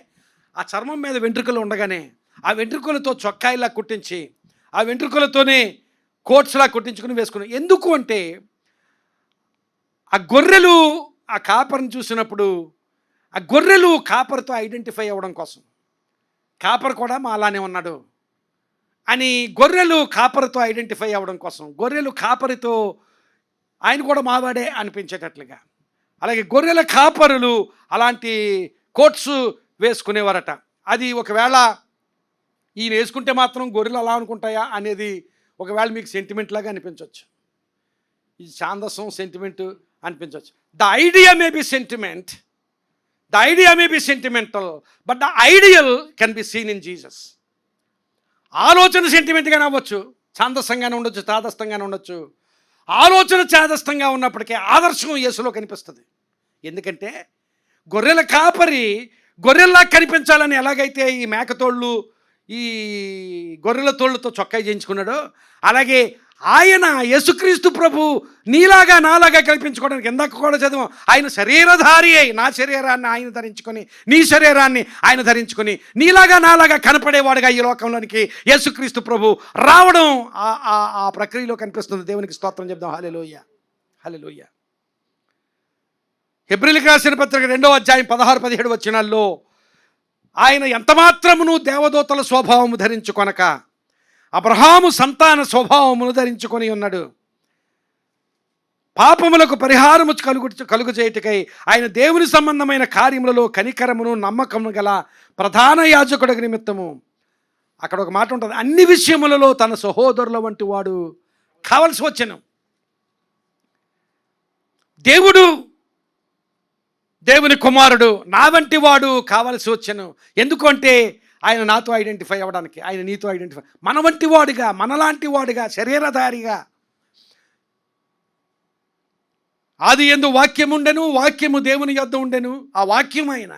ఆ చర్మం మీద వెంట్రుకలు ఉండగానే ఆ వెంట్రుకలతో చొక్కాయిలా కుట్టించి, ఆ వెంట్రుకలతోనే కోట్స్లా కుట్టించుకుని వేసుకున్నాం. ఎందుకు అంటే ఆ గొర్రెలు ఆ కాపర్ని చూసినప్పుడు ఆ గొర్రెలు కాపర్తో ఐడెంటిఫై అవ్వడం కోసం, కాపర్ కూడా మా అలానే ఉన్నాడు అని గొర్రెలు కాపరితో ఐడెంటిఫై అవ్వడం కోసం, గొర్రెలు కాపరితో ఆయన కూడా మావాడే అనిపించేటట్లుగా, అలాగే గొర్రెల కాపరులు అలాంటి కోట్స్ వేసుకునేవారట. అది ఒకవేళ ఈయన వేసుకుంటే మాత్రం గొర్రెలు అలా అనుకుంటాయా అనేది ఒకవేళ మీకు సెంటిమెంట్ లాగా అనిపించవచ్చు. ఇది ఛాందసం సెంటిమెంట్ అనిపించవచ్చు. The idea may be sentiment, the idea may be sentimental, but the ideal can be seen in Jesus. ఆలోచన సెంటిమెంట్గానే అవ్వచ్చు, ఛాందసంగానే ఉండొచ్చు, తాదస్థంగానే ఉండొచ్చు. ఆలోచన ఛాదస్థంగా ఉన్నప్పటికీ ఆదర్శం యేసులో కనిపిస్తుంది. ఎందుకంటే గొర్రెల కాపరి గొర్రెల్లా కనిపించాలని ఎలాగైతే ఈ మేకతోళ్ళు ఈ గొర్రెల తోళ్ళతో చొక్కా చేయించుకున్నాడో, అలాగే ఆయన యేసుక్రీస్తు ప్రభు నీలాగా నాలాగా కల్పించుకోవడానికి ఇందాక కూడా చదివాం. ఆయన శరీరధారి అయి నా శరీరాన్ని ఆయన ధరించుకొని, నీ శరీరాన్ని ఆయన ధరించుకొని నీలాగా నాలాగా కనపడేవాడుగా ఈ లోకంలోనికి యేసుక్రీస్తు ప్రభు రావడం ఆ ప్రక్రియలో కనిపిస్తుంది. దేవునికి స్తోత్రం చెప్దాం. హల్లెలూయా, హల్లెలూయా. హెబ్రీయులకు రాసిన పత్రిక 2వ అధ్యాయం 16-17 వచనాల్లో ఆయన ఎంతమాత్రమును దేవదూతల స్వభావము ధరించుకొనక అబ్రహాము సంతాన స్వభావమును ధరించుకొని ఉన్నాడు. పాపములకు పరిహారము కలుగు చేయుటకై ఆయన దేవుని సంబంధమైన కార్యములలో కనికరమును నమ్మకము గల ప్రధాన యాజకుడి నిమిత్తము, అక్కడ ఒక మాట ఉంటుంది, అన్ని విషయములలో తన సహోదరుల వంటి వాడు కావలసి వచ్చెను. దేవుని కుమారుడు నా వంటి వాడు కావలసి వచ్చెను. ఎందుకంటే ఆయన నాతో ఐడెంటిఫై అవ్వడానికి, ఆయన నీతో ఐడెంటిఫై, మన వంటి వాడిగా, మనలాంటి వాడిగా, శరీరధారిగా. ఆది యందు వాక్యం ఉండెను, వాక్యము దేవుని యొద్ద ఉండెను, ఆ వాక్యం ఆయన,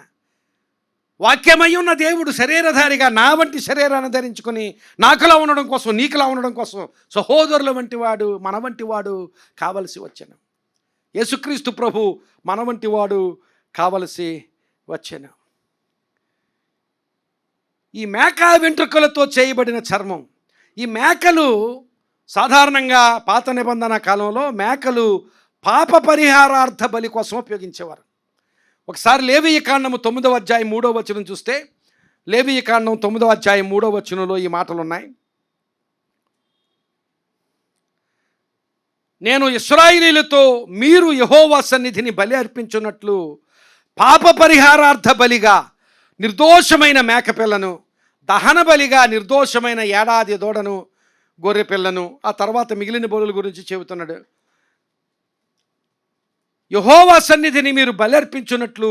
వాక్యమై ఉన్న దేవుడు శరీరధారిగా నా వంటి శరీరాన్ని ధరించుకొని నాకులా ఉండడం కోసం, నీకులా ఉండడం కోసం సహోదరుల వంటి వాడు, మన వంటి వాడు కావలసి వచ్చెను. యేసుక్రీస్తు ప్రభు మన వంటి వాడు కావలసి వచ్చెను. ఈ మేక వెంట్రుకలతో చేయబడిన చర్మం, ఈ మేకలు సాధారణంగా పాత నిబంధన కాలంలో మేకలు పాప పరిహారార్థ బలి కోసం ఉపయోగించేవారు. ఒకసారి లేవీయ కాండము 9వ అధ్యాయం 3వ వచనం చూస్తే, లేవీయ కాండం 9వ అధ్యాయం 3వ వచనంలో ఈ మాటలు ఉన్నాయి. నేను ఇశ్రాయేలీయులతో మీరు యెహోవా సన్నిధిని బలి అర్పించున్నట్లు పాప పరిహారార్థ బలిగా నిర్దోషమైన మేకపిల్లను, దహన బలిగా నిర్దోషమైన ఏడాది దూడను, గొర్రె పిల్లను, ఆ తర్వాత మిగిలిన బలుల గురించి చెబుతున్నాడు. యెహోవా సన్నిధిని మీరు బలి అర్పించున్నట్లు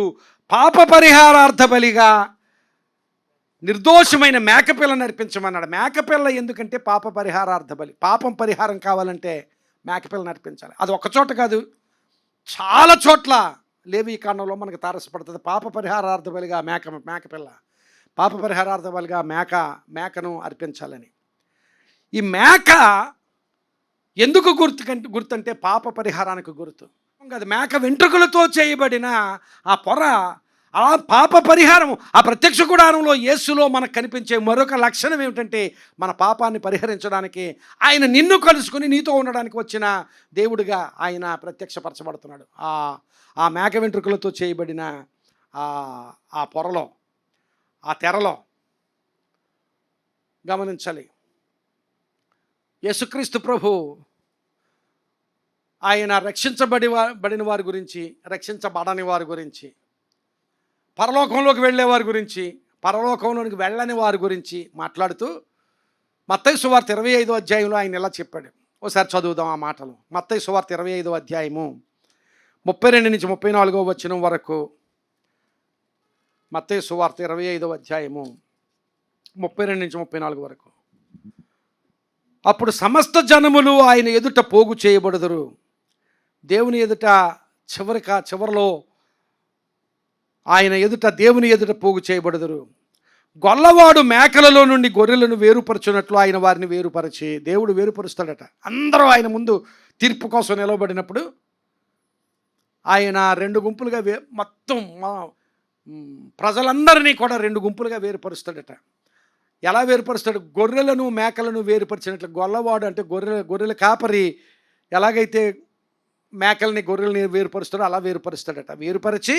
పాప పరిహారార్థ బలిగా నిర్దోషమైన మేకపిల్లను అర్పించమన్నాడు. మేకపిల్ల ఎందుకంటే పాప పరిహారార్థ బలి, పాపం పరిహారం కావాలంటే మేకపిల్లని అర్పించాలి. అది ఒక్కచోట కాదు, చాలా చోట్ల లేవీ కాండంలో మనకు తారసపడుతుంది. పాప పరిహారార్థ బలిగా మేకపిల్ల, పాప పరిహారార్థ బలిగా మేకను అర్పించాలని. ఈ మేక ఎందుకు గుర్తంటే పాప పరిహారానికి గుర్తు. అది మేక వెంట్రుకలతో చేయబడిన ఆ పొర, ఆ పాప పరిహారం, ఆ ప్రత్యక్ష గుడారంలో యేసులో మనకు కనిపించే మరొక లక్షణం ఏమిటంటే మన పాపాన్ని పరిహరించడానికి ఆయన నిన్ను కలుసుకుని నీతో ఉండడానికి వచ్చిన దేవుడిగా ఆయన ప్రత్యక్షపరచబడుతున్నాడు. ఆ మేక వెంట్రుకలతో చేయబడిన ఆ పొరలో, ఆ తెరలో గమనించాలి. యేసుక్రీస్తు ప్రభు ఆయన రక్షించబడిన వారి గురించి, రక్షించబడని వారి గురించి, పరలోకంలోకి వెళ్ళే వారి గురించి, పరలోకంలోనికి వెళ్ళని వారి గురించి మాట్లాడుతూ మత్తయి సువార్త 25వ అధ్యాయంలో ఆయన ఇలా చెప్పాడు. ఒకసారి చదువుదాం ఆ మాటలు. మత్తయి సువార్త 25వ అధ్యాయము 32 నుంచి 34వ వచనం వరకు. మత్తయి సువార్త 25వ అధ్యాయము 32 నుంచి 34 వరకు. అప్పుడు సమస్త జనములు ఆయన ఎదుట పోగు చేయబడుదురు. దేవుని ఎదుట చివరిలో ఆయన ఎదుట, దేవుని ఎదుట పోగు చేయబడుదురు. గొల్లవాడు మేకలలో నుండి గొర్రెలను వేరుపరచున్నట్లు ఆయన వారిని వేరుపరిచి, దేవుడు వేరుపరుస్తాడట. అందరూ ఆయన ముందు తీర్పు కోసం నిలవబడినప్పుడు ఆయన రెండు గుంపులుగా మొత్తం ప్రజలందరినీ కూడా రెండు గుంపులుగా వేరుపరుస్తాడట. ఎలా వేరుపరుస్తాడు? గొర్రెలను మేకలను వేరుపరిచినట్లు. గొల్లవాడు అంటే గొర్రెల కాపరి ఎలాగైతే మేకల్ని గొర్రెల్ని వేరుపరుస్తాడో అలా వేరుపరుస్తాడట. వేరుపరిచి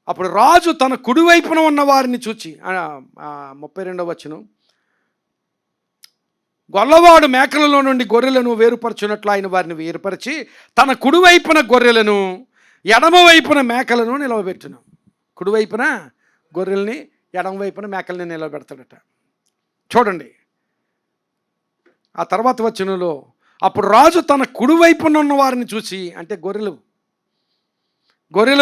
అప్పుడు రాజు తన కుడివైపున ఉన్న వారిని చూచి 32వ వచనం, గొల్లవాడు మేకలలో నుండి గొర్రెలను వేరుపరచున్నట్లు ఆయన వారిని వేరుపరిచి తన కుడివైపున గొర్రెలను ఎడమవైపున మేకలను నిలవబెట్టును. కుడివైపున గొర్రెల్ని ఎడమవైపున మేకల్ని నిలబెడతాడట. చూడండి ఆ తర్వాత వచనంలో, అప్పుడు రాజు తన కుడివైపున ఉన్న వారిని చూసి, అంటే గొర్రెలు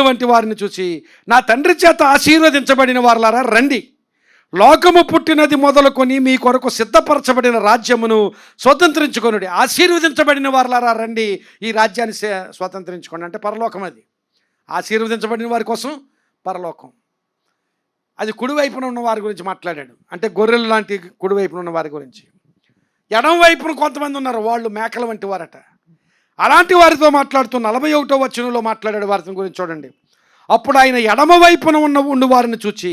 వంటి వారిని చూసి, నా తండ్రి చేత ఆశీర్వదించబడిన వారలారా రండి, లోకము పుట్టినది మొదలుకొని మీ కొరకు సిద్ధపరచబడిన రాజ్యమును స్వతంత్రించుకొనుడి. ఆశీర్వదించబడిన వారలారా రండి, ఈ రాజ్యాన్ని స్వతంత్రించుకోండి. అంటే పరలోకం. అది ఆశీర్వదించబడిన వారి కోసం పరలోకం. అది కుడివైపున ఉన్న వారి గురించి మాట్లాడాడు. అంటే గొర్రెలు లాంటి కుడివైపున ఉన్న వారి గురించి. ఎడమ వైపున కొంతమంది ఉన్నారు, వాళ్ళు మేకల వంటి వారట. అలాంటి వారితో మాట్లాడుతూ 41వ వచనంలో మాట్లాడాడు వారి గురించి. చూడండి, అప్పుడు ఆయన ఎడమ వైపున ఉండు వారిని చూచి,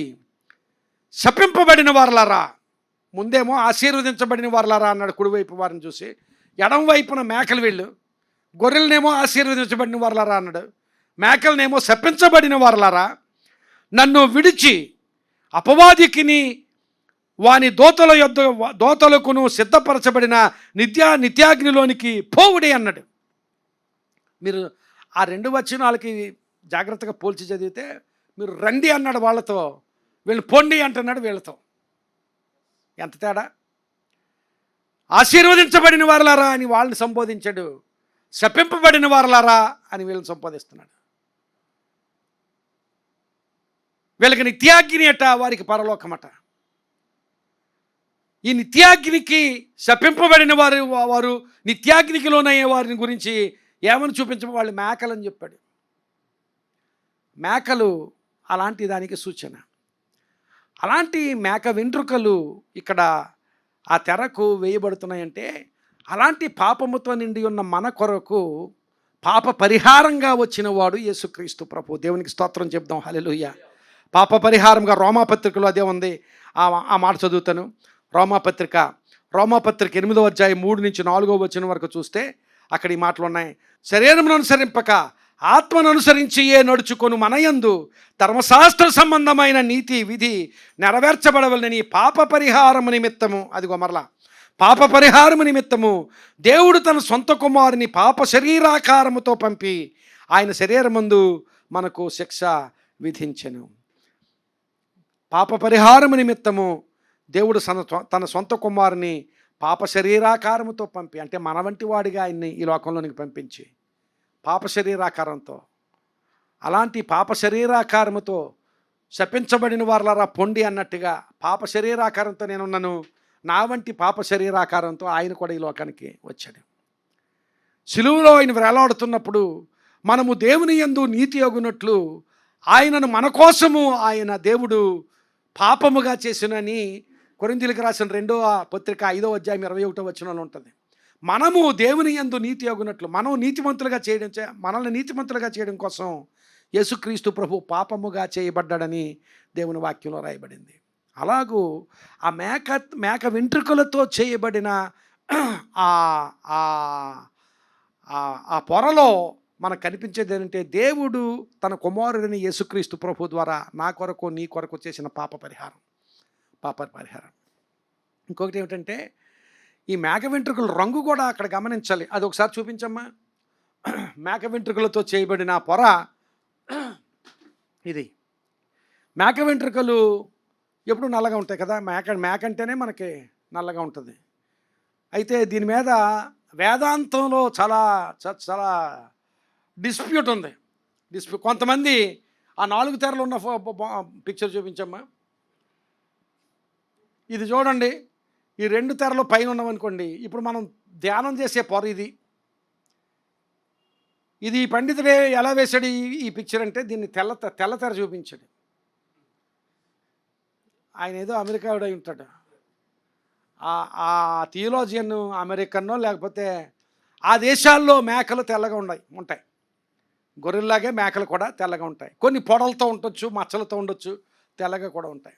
శపింపబడిన వారలారా, ముందేమో ఆశీర్వదించబడిన వారలారా అన్నాడు కుడివైపు వారిని చూసి, ఎడమ వైపున మేకలు వీళ్ళు, గొర్రెలనేమో ఆశీర్వదించబడిన వారలారా అన్నాడు, మేకలనేమో శపించబడిన వారలారా, నన్ను విడిచి అపవాదికిని వాని దోతలకును సిద్ధపరచబడిన నిత్యాగ్నిలోనికి పోవుడి అన్నాడు. మీరు ఆ రెండు వచనాలకి జాగ్రత్తగా పోల్చి చదివితే, మీరు రండి అన్నాడు వాళ్ళతో, వీళ్ళు పొండి అంటున్నాడు వీళ్ళతో. ఎంత తేడా! ఆశీర్వదించబడిన వారలారా అని వాళ్ళని సంబోధించాడు, శపింపబడిన వారలారా అని వీళ్ళని సంబోధిస్తున్నాడు. వీళ్ళకి నిత్యాగ్ని అట, వారికి పరలోకమట. ఈ నిత్యాగ్నికి శపింపబడిన వారు నిత్యాగ్నికి లోనయ్యే వారిని గురించి ఏమని వాళ్ళు మేకలని చెప్పాడు. మేకలు అలాంటి దానికి సూచన. అలాంటి మేక వెంట్రుకలు ఇక్కడ ఆ తెరకు వేయబడుతున్నాయంటే, అలాంటి పాపముతో నిండి ఉన్న మన కొరకు పాప పరిహారంగా వచ్చిన వాడు యేసుక్రీస్తు ప్రభు. దేవునికి స్తోత్రం చెప్దాం. హల్లెలూయా. పాప పరిహారంగా రోమాపత్రికలో అదే ఉంది. ఆ మాట చదువుతాను. రోమాపత్రిక 8వ అధ్యాయం 3-4వ వచనం వరకు చూస్తే అక్కడ ఈ మాటలు ఉన్నాయి. శరీరమును అనుసరింపక ఆత్మను అనుసరించి నడుచుకొను మనయందు ధర్మశాస్త్ర సంబంధమైన నీతి విధి నెరవేర్చబడవలనని పాప పరిహారము నిమిత్తము, అదిగో మరలా పాప పరిహారము నిమిత్తము దేవుడు తన సొంత కుమారుని పాప శరీరాకారముతో పంపి ఆయన శరీరమందు మనకు శిక్ష విధించెను. పాప పరిహారము నిమిత్తము దేవుడు తన సొంత కుమారుని పాప శరీరాకారముతో పంపి, అంటే మన వంటి వాడిగా ఆయన్ని ఈ లోకంలోనికి పంపించి పాప శరీరాకారంతో, అలాంటి పాప శరీరాకారముతో శపించబడిన వారలారా పొండి అన్నట్టుగా పాప శరీరాకారంతో నేనున్నాను, నా వంటి పాప శరీరాకారంతో ఆయన కూడా ఈ లోకానికి వచ్చాడు. సిలువలో ఆయన వేలాడుతున్నప్పుడు మనము దేవుని యందు నీతి అగునట్లు ఆయనను మన కోసము ఆయన దేవుడు పాపముగా చేసినని కొరింథీయులకు రాసిన 2వ పత్రిక 5వ అధ్యాయం 21వ వచనంలో ఉంటుంది. మనము దేవుని యందు నీతి అగునట్లు, మనల్ని నీతిమంతులుగా చేయడం కోసం యేసుక్రీస్తు ప్రభు పాపముగా చేయబడ్డాడని దేవుని వాక్యంలో రాయబడింది. అలాగూ ఆ మేక వెంట్రుకలతో చేయబడిన ఆ పొరలో మనకు కనిపించేది ఏంటంటే, దేవుడు తన కుమారుడిని యేసుక్రీస్తు ప్రభు ద్వారా నా కొరకు నీ కొరకు చేసిన పాప పరిహారం. ఇంకొకటి ఏమిటంటే, ఈ మేక వెంట్రుకల రంగు కూడా అక్కడ గమనించాలి. అది ఒకసారి చూపించమ్మా. మేక వెంట్రుకలతో చేయబడిన పొర ఇది. మేక వెంట్రుకలు ఎప్పుడు నల్లగా ఉంటాయి కదా, మేక అంటేనే మనకి నల్లగా ఉంటుంది. అయితే దీని మీద వేదాంతంలో చాలా చాలా డిస్ప్యూట్ ఉంది. కొంతమంది ఆ 4 తెరలు ఉన్న పిక్చర్ చూపించమ్మా. ఇది చూడండి, ఈ 2 తెరలు పైన ఉన్నామనుకోండి, ఇప్పుడు మనం ధ్యానం చేసే పొర ఇది. ఇది పండితుడే ఎలా వేశాడు ఈ పిక్చర్ అంటే, దీన్ని తెల్ల తెర చూపించాడు. ఆయన ఏదో అమెరికాడు అయి ఉంటాడు. ఆ థియోలాజియన్ అమెరికన్నో లేకపోతే ఆ దేశాల్లో మేకలు తెల్లగా ఉంటాయి. గొర్రెల్లాగే మేకలు కూడా తెల్లగా ఉంటాయి. కొన్ని పొడలతో ఉండొచ్చు, మచ్చలతో ఉండొచ్చు, తెల్లగా కూడా ఉంటాయి.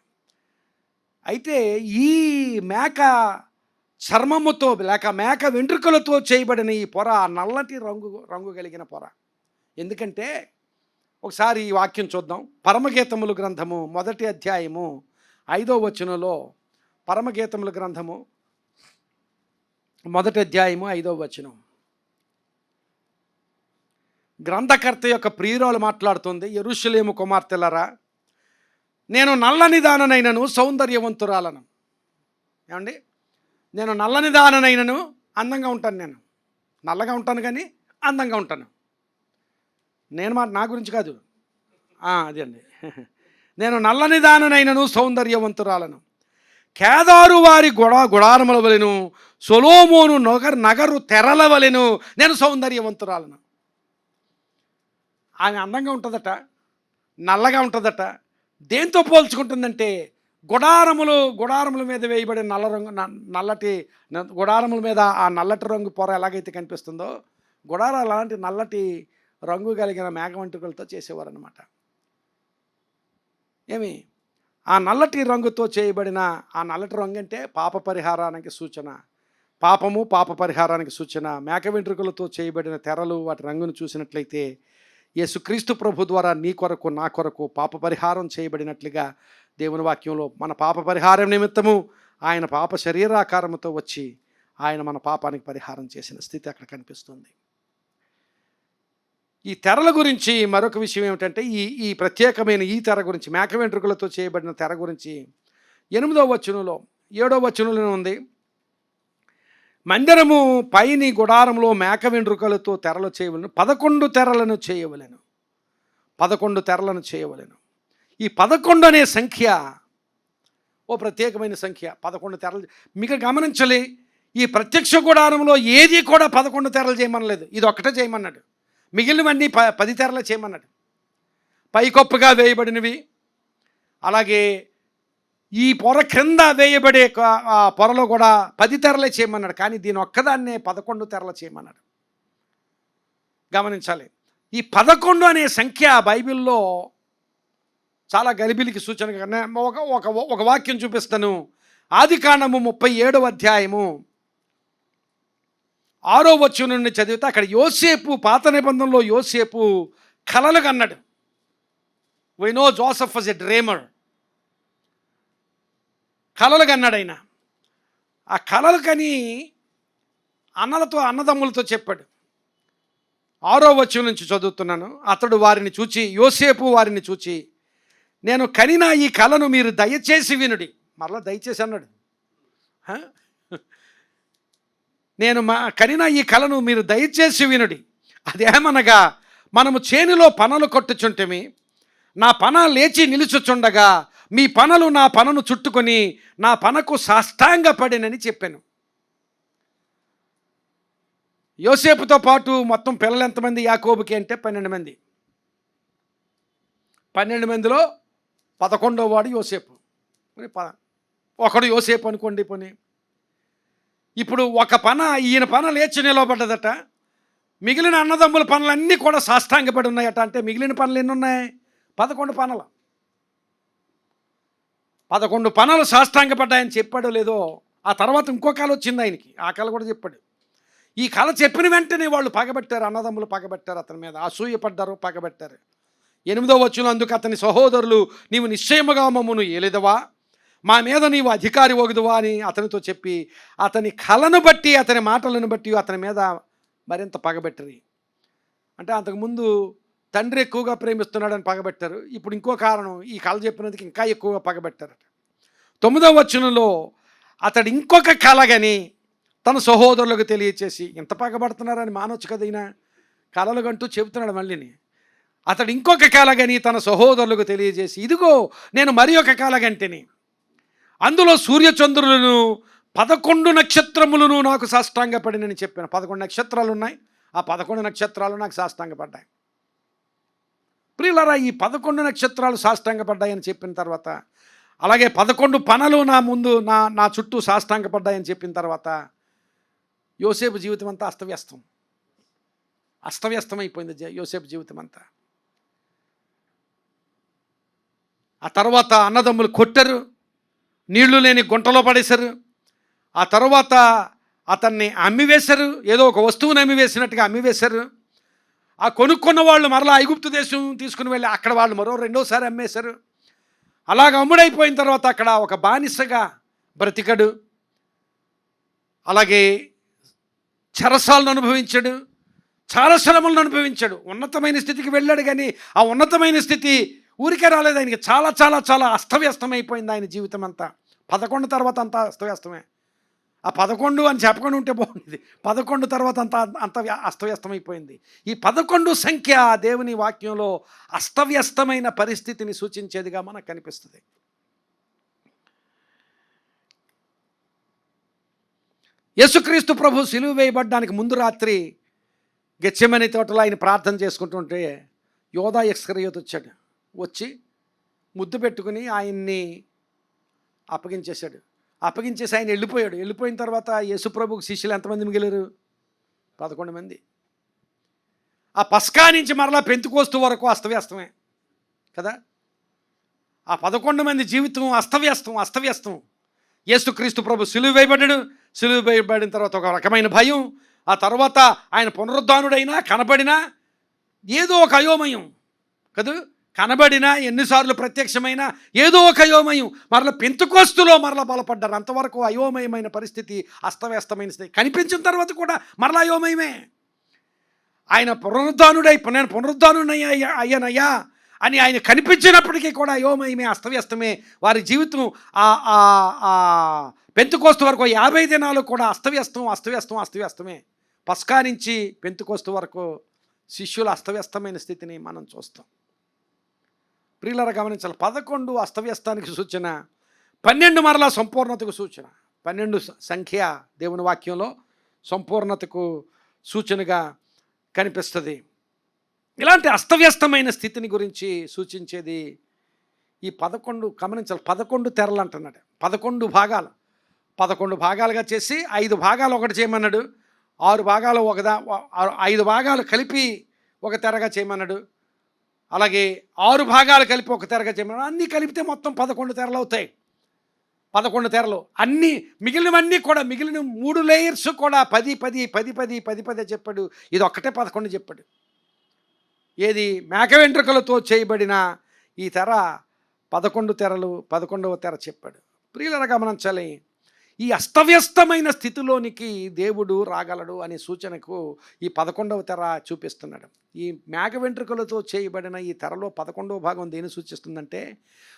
అయితే ఈ మేక చర్మముతో లేక మేక వెంట్రుకలతో చేయబడిన ఈ పొర నల్లటి రంగు కలిగిన పొర. ఎందుకంటే ఒకసారి ఈ వాక్యం చూద్దాం. పరమగీతములు గ్రంథము 1వ అధ్యాయము 5వ వచనంలో, పరమగీతముల గ్రంథము 1వ అధ్యాయము 5వ వచనం. గ్రంథకర్త యొక్క ప్రియురాలు మాట్లాడుతుంది. యెరూషలేము కుమార్తెలరా, నేను నల్లని దాననైనను సౌందర్యవంతురాలను. ఏమండి, నేను నల్లని దాననైనను అందంగా ఉంటాను. నేను నల్లగా ఉంటాను కానీ అందంగా ఉంటాను. నేను నా గురించి కాదు, అదే అండి. నేను నల్లని దాననైనను సౌందర్యవంతురాలను, కేదారు వారి గుడారముల వలెను, సొలొమోను నగరు తెరల వలెను నేను సౌందర్యవంతురాలను. ఆమె అందంగా ఉంటుందట, నల్లగా ఉంటుందట. దేంతో పోల్చుకుంటుందంటే గుడారముల మీద వేయబడిన నల్లటి గుడారముల మీద ఆ నల్లటి రంగు పొర ఎలాగైతే కనిపిస్తుందో, గుడారాలు అలాంటి నల్లటి రంగు కలిగిన మేఘ వెంట్రుకలతో చేసేవారు అన్నమాట. ఆ నల్లటి రంగుతో చేయబడిన ఆ నల్లటి రంగు అంటే పాప పరిహారానికి సూచన. పాపము పాప పరిహారానికి సూచన. మేక వెంట్రుకలతో చేయబడిన తెరలు వాటి రంగును చూసినట్లయితే యేసుక్రీస్తు ప్రభు ద్వారా నీ కొరకు నా కొరకు పాప పరిహారం చేయబడినట్లుగా దేవుని వాక్యంలో మన పాప పరిహారం నిమిత్తము ఆయన పాప శరీరాకారముతో వచ్చి ఆయన మన పాపానికి పరిహారం చేసిన స్థితి అక్కడ కనిపిస్తుంది. ఈ తెరల గురించి మరొక విషయం ఏమిటంటే, ఈ ప్రత్యేకమైన ఈ తెర గురించి, మేక వెంట్రుకలతో చేయబడిన తెర గురించి 8వ వచనంలో 7వ వచనంలో ఉంది. మందిరము పైని గుడారంలో మేక వెంట్రుకలతో తెరలు చేయవలను, 11 తెరలను చేయవలెను. 11 తెరలను చేయవలెను. ఈ 11 అనే సంఖ్య ఓ ప్రత్యేకమైన సంఖ్య. 11 తెరలు మీకు గమనించాలి. ఈ ప్రత్యక్ష గుడారంలో ఏది కూడా 11 తెరలు చేయమనలేదు. ఇది ఒక్కటే చేయమన్నాడు. మిగిలినవన్నీ 10 తెరలు చేయమన్నాడు. పైకొప్పగా వేయబడినవి, అలాగే ఈ పొర క్రింద వేయబడే పొరలో కూడా 10 తెరలే చేయమన్నాడు. కానీ దీని ఒక్కదాన్నే 11 తెరలు చేయమన్నాడు. గమనించాలి. ఈ 11 అనే సంఖ్య బైబిల్లో చాలా గలిబిలికి సూచనగా ఒక వాక్యం చూపిస్తాను. ఆదికాండము 37వ అధ్యాయము 6వ వచనం నుండి చదివితే అక్కడ యోసేపు, పాత నిబంధనలో యోసేపు కలలు కన్నాడు. We know Joseph was a dreamer. కలలు కన్నాడు ఆయన. ఆ కలలు కని అన్నదమ్ములతో చెప్పాడు. 6వ వచనం నుంచి చదువుతున్నాను. అతడు వారిని చూచి, యోసేపు వారిని చూచి, నేను కనిన ఈ కలను మీరు దయచేసి వినుడి. మరలా దయచేసి అన్నాడు. నేను కనిన ఈ కలను మీరు దయచేసి వినుడి. అదేమనగా, మనము చేనులో పనలు కొట్టుచుంటిమి, నా పన లేచి నిలుచుచుండగా మీ పనలు నా పనను చుట్టుకొని నా పనకు సాష్టాంగపడినని చెప్పాను. యోసేపుతో పాటు మొత్తం పిల్లలు ఎంతమంది యాకోబుకి అంటే 12 మంది. 12 మందిలో 11వ వాడు యోసేపు. ఒకడు యోసేపు అనుకోండి పోనీ. ఇప్పుడు ఈయన పన లేచి నిలబడ్డదట. మిగిలిన అన్నదమ్ముల పనులన్నీ కూడా సాష్టాంగపడి ఉన్నాయట. అంటే మిగిలిన పనులు ఎన్ని ఉన్నాయి? 11 పనులు. 11 పనులు సాష్టాంగపడ్డాయని చెప్పాడో లేదో, ఆ తర్వాత ఇంకో కళ వచ్చింది ఆయనకి. ఆ కళ కూడా చెప్పాడు. ఈ కళ చెప్పిన వెంటనే వాళ్ళు పగబెట్టారు, అన్నదమ్ములు పగబెట్టారు, అతని మీద అసూయపడ్డారు, పగబెట్టారు. 8వ వచనం, అందుకు అతని సహోదరులు, నీవు నిశ్చయముగా మమ్మను ఏలేదవా, మా మీద నీవు అధికారి వగుదువా అని అతనితో చెప్పి, అతని కళను బట్టి, అతని మాటలను బట్టి అతని మీద మరింత పగబెట్టరు. అంటే అంతకుముందు తండ్రి ఎక్కువగా ప్రేమిస్తున్నాడని పగబెట్టారు. ఇప్పుడు ఇంకో కారణం, ఈ కళ చెప్పినందుకు ఇంకా ఎక్కువగా పగబెట్టారట. 9వ వచనంలో అతడు ఇంకొక కళగని తన సహోదరులకు తెలియచేసి, ఎంత పగబడుతున్నారని మానవచ్చు కదా, ఈయన కళలు గంటూ చెబుతున్నాడు మళ్ళీని. అతడు ఇంకొక కళగని తన సహోదరులకు తెలియజేసి, ఇదిగో నేను మరి ఒక కళగంటిని, అందులో సూర్యచంద్రులను 11 నక్షత్రములను నాకు సాష్టాంగపడినని చెప్పాను. 11 నక్షత్రాలు ఉన్నాయి. ఆ 11 నక్షత్రాలు నాకు సాష్టాంగపడ్డాయి. ప్రియులారా, ఈ 11 నక్షత్రాలు సాష్టాంగపడ్డాయని చెప్పిన తర్వాత, అలాగే 11 పనలు నా ముందు నా చుట్టూ సాష్టాంగపడ్డాయని చెప్పిన తర్వాత యోసేపు జీవితం అంతా అస్తవ్యస్తం. అస్తవ్యస్తమైపోయింది యోసేపు జీవితం అంతా. ఆ తర్వాత అన్నదమ్ములు కొట్టరు, నీళ్లు లేని గుంటలో పడేశారు. ఆ తర్వాత అతన్ని అమ్మివేశారు, ఏదో ఒక వస్తువుని అమ్మివేసినట్టుగా అమ్మివేశారు. ఆ కొనుక్కున్న వాళ్ళు మరలా ఐగుప్తు దేశం తీసుకుని వెళ్ళి అక్కడ వాళ్ళు మరో రెండోసారి అమ్మేశారు. అలాగ అమ్ముడైపోయిన తర్వాత అక్కడ ఒక బానిసగా బ్రతికడు. అలాగే చెరసాలను అనుభవించాడు, చాలా శ్రమలను అనుభవించాడు. ఉన్నతమైన స్థితికి వెళ్ళాడు, కానీ ఆ ఉన్నతమైన స్థితి ఊరికే రాలేదు ఆయనకి. చాలా చాలా చాలా అస్తవ్యస్తమైపోయింది ఆయన జీవితం అంతా. 11 తర్వాత అంతా అస్తవ్యస్తమే. ఆ 11 అని చెప్పకుండా ఉంటే బాగుండేది. 11 తర్వాత అంత అస్తవ్యస్తమైపోయింది. ఈ 11 సంఖ్య దేవుని వాక్యంలో అస్తవ్యస్తమైన పరిస్థితిని సూచించేదిగా మనకు కనిపిస్తుంది. యేసుక్రీస్తు ప్రభు సిలువ వేయబడ్డానికి ముందు రాత్రి గెత్సెమనే తోటలో ఆయన ప్రార్థన చేసుకుంటుంటే యోధా ఇస్కరియోతు వచ్చాడు. వచ్చి ముద్దు పెట్టుకుని ఆయన్ని అప్పగించేశాడు. అప్పగించేసి ఆయన వెళ్ళిపోయాడు. వెళ్ళిపోయిన తర్వాత యేసుప్రభుకు శిష్యులు ఎంతమంది మిగిలారు? 11 మంది. ఆ పస్కా నుంచి మరలా పెంతుకోస్తు వరకు అస్తవ్యస్తమే కదా. ఆ 11 మంది జీవితం అస్తవ్యస్తం. యేసుక్రీస్తు ప్రభు సిలువ వేయబడ్డాడు. సిలువ వేయబడిన తర్వాత ఒక రకమైన భయం. ఆ తర్వాత ఆయన పునరుద్ధానుడైనా కనబడినా ఏదో ఒక అయోమయం కదా. కనబడినా ఎన్నిసార్లు ప్రత్యక్షమైనా ఏదో ఒక అయోమయం. మరలా పెంతుకోస్తులో మరలా బలపడ్డారు. అంతవరకు అయోమయమైన పరిస్థితి, అస్తవ్యస్తమైన స్థితి. కనిపించిన తర్వాత కూడా మరలా అయోమయమే. ఆయన నేను అయ్యానయ్యా అని ఆయన కనిపించినప్పటికీ కూడా అయోమయమే, అస్తవ్యస్తమే. వారి జీవితం పెంతుకోస్తు వరకు 50 దినాలు కూడా అస్తవ్యస్తమే. పస్కా నుంచి పెంతుకోస్తు వరకు శిష్యుల అస్తవ్యస్తమైన స్థితిని మనం చూస్తాం. ప్రియులారా గమనించాలి. 11 అస్తవ్యస్తానికి సూచన, 12 మరలా సంపూర్ణతకు సూచన. 12 సంఖ్య దేవుని వాక్యంలో సంపూర్ణతకు సూచనగా కనిపిస్తుంది. ఇలాంటి అస్తవ్యస్తమైన స్థితిని గురించి సూచించేది ఈ 11. గమనించాలి, 11 తెరలు అంటున్నాడు. 11 భాగాలుగా చేసి 5 భాగాలు ఒకటి చేయమన్నాడు. 6 భాగాలు 5 భాగాలు కలిపి ఒక తెరగా చేయమన్నాడు. అలాగే 6 భాగాలు కలిపి ఒక తెరగా చేయమన్నాడు. అన్నీ కలిపితే మొత్తం 11 తెరలు అవుతాయి. 11 తెరలు అన్నీ, మిగిలినవన్నీ కూడా, మిగిలిన 3 లేయర్స్ కూడా 10 చెప్పాడు. ఇది ఒక్కటే 11 చెప్పాడు. ఏది? మేక వెంట్రుకలతో చేయబడిన ఈ తెర 11 తెరలు, 11వ తెర చెప్పాడు. ప్రియులారా గమనించాలి, ఈ అస్తవ్యస్తమైన స్థితిలోనికి దేవుడు రాగలడు అనే సూచనకు ఈ 11వ తెర చూపిస్తున్నాడు. ఈ మేక వెంట్రుకలతో చేయబడిన ఈ తెరలో 11వ భాగం దేని సూచిస్తుందంటే,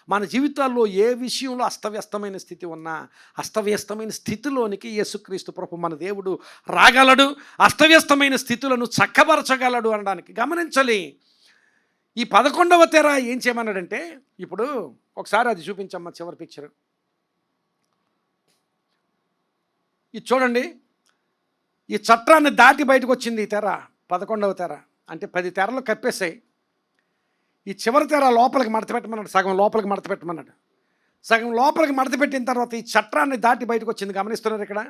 మన జీవితాల్లో ఏ విషయంలో అస్తవ్యస్తమైన స్థితి ఉన్నా అస్తవ్యస్తమైన స్థితిలోనికి యేసుక్రీస్తు ప్రభు మన దేవుడు రాగలడు, అస్తవ్యస్తమైన స్థితులను చక్కబరచగలడు అనడానికి. గమనించాలి, ఈ 11వ తెర ఏం చేయమన్నాడంటే, ఇప్పుడు ఒకసారి అది చూపించమ్మా, చివరి పిక్చర్ ఇది చూడండి. ఈ చట్రాన్ని దాటి బయటకు వచ్చింది ఈ తెర, 11వ తెర. అంటే 10 తెరలు కప్పేసాయి. ఈ చివరి తెర లోపలికి మడత పెట్టమన్నాడు. సగం లోపలికి మడత పెట్టమన్నాడు. సగం లోపలికి మడత పెట్టిన తర్వాత ఈ చట్రాన్ని దాటి బయటకు వచ్చింది. గమనిస్తున్నారు ఇక్కడ?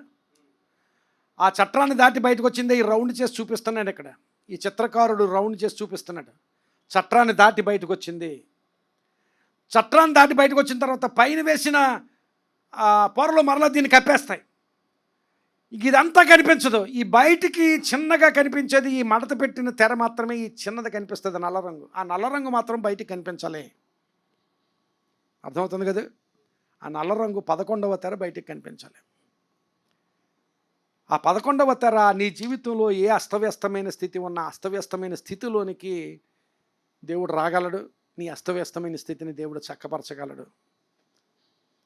ఆ చట్రాన్ని దాటి బయటకు వచ్చిందే ఈ రౌండ్ చేసి చూపిస్తున్నాడు ఇక్కడ. ఈ చిత్రకారుడు రౌండ్ చేసి చూపిస్తున్నాడు. చట్రాన్ని దాటి బయటకు వచ్చింది. చట్రాన్ని దాటి బయటకు వచ్చిన తర్వాత పైన వేసిన పొరలు మరలా దీన్ని కప్పేస్తాయి. ఇదంతా కనిపించదు. ఈ బయటికి చిన్నగా కనిపించేది ఈ మడత పెట్టిన తెర మాత్రమే. ఈ చిన్నది కనిపిస్తుంది, నల్ల రంగు. ఆ నల్ల రంగు మాత్రం బయటికి కనిపించాలి. అర్థమవుతుంది కదా? ఆ నల్ల రంగు 11వ తెర బయటికి కనిపించాలి. ఆ 11వ తెర నీ జీవితంలో ఏ అస్తవ్యస్తమైన స్థితి ఉన్నా అస్తవ్యస్తమైన స్థితిలోనికి దేవుడు రాగలడు. నీ అస్తవ్యస్తమైన స్థితిని దేవుడు చక్కపరచగలడు.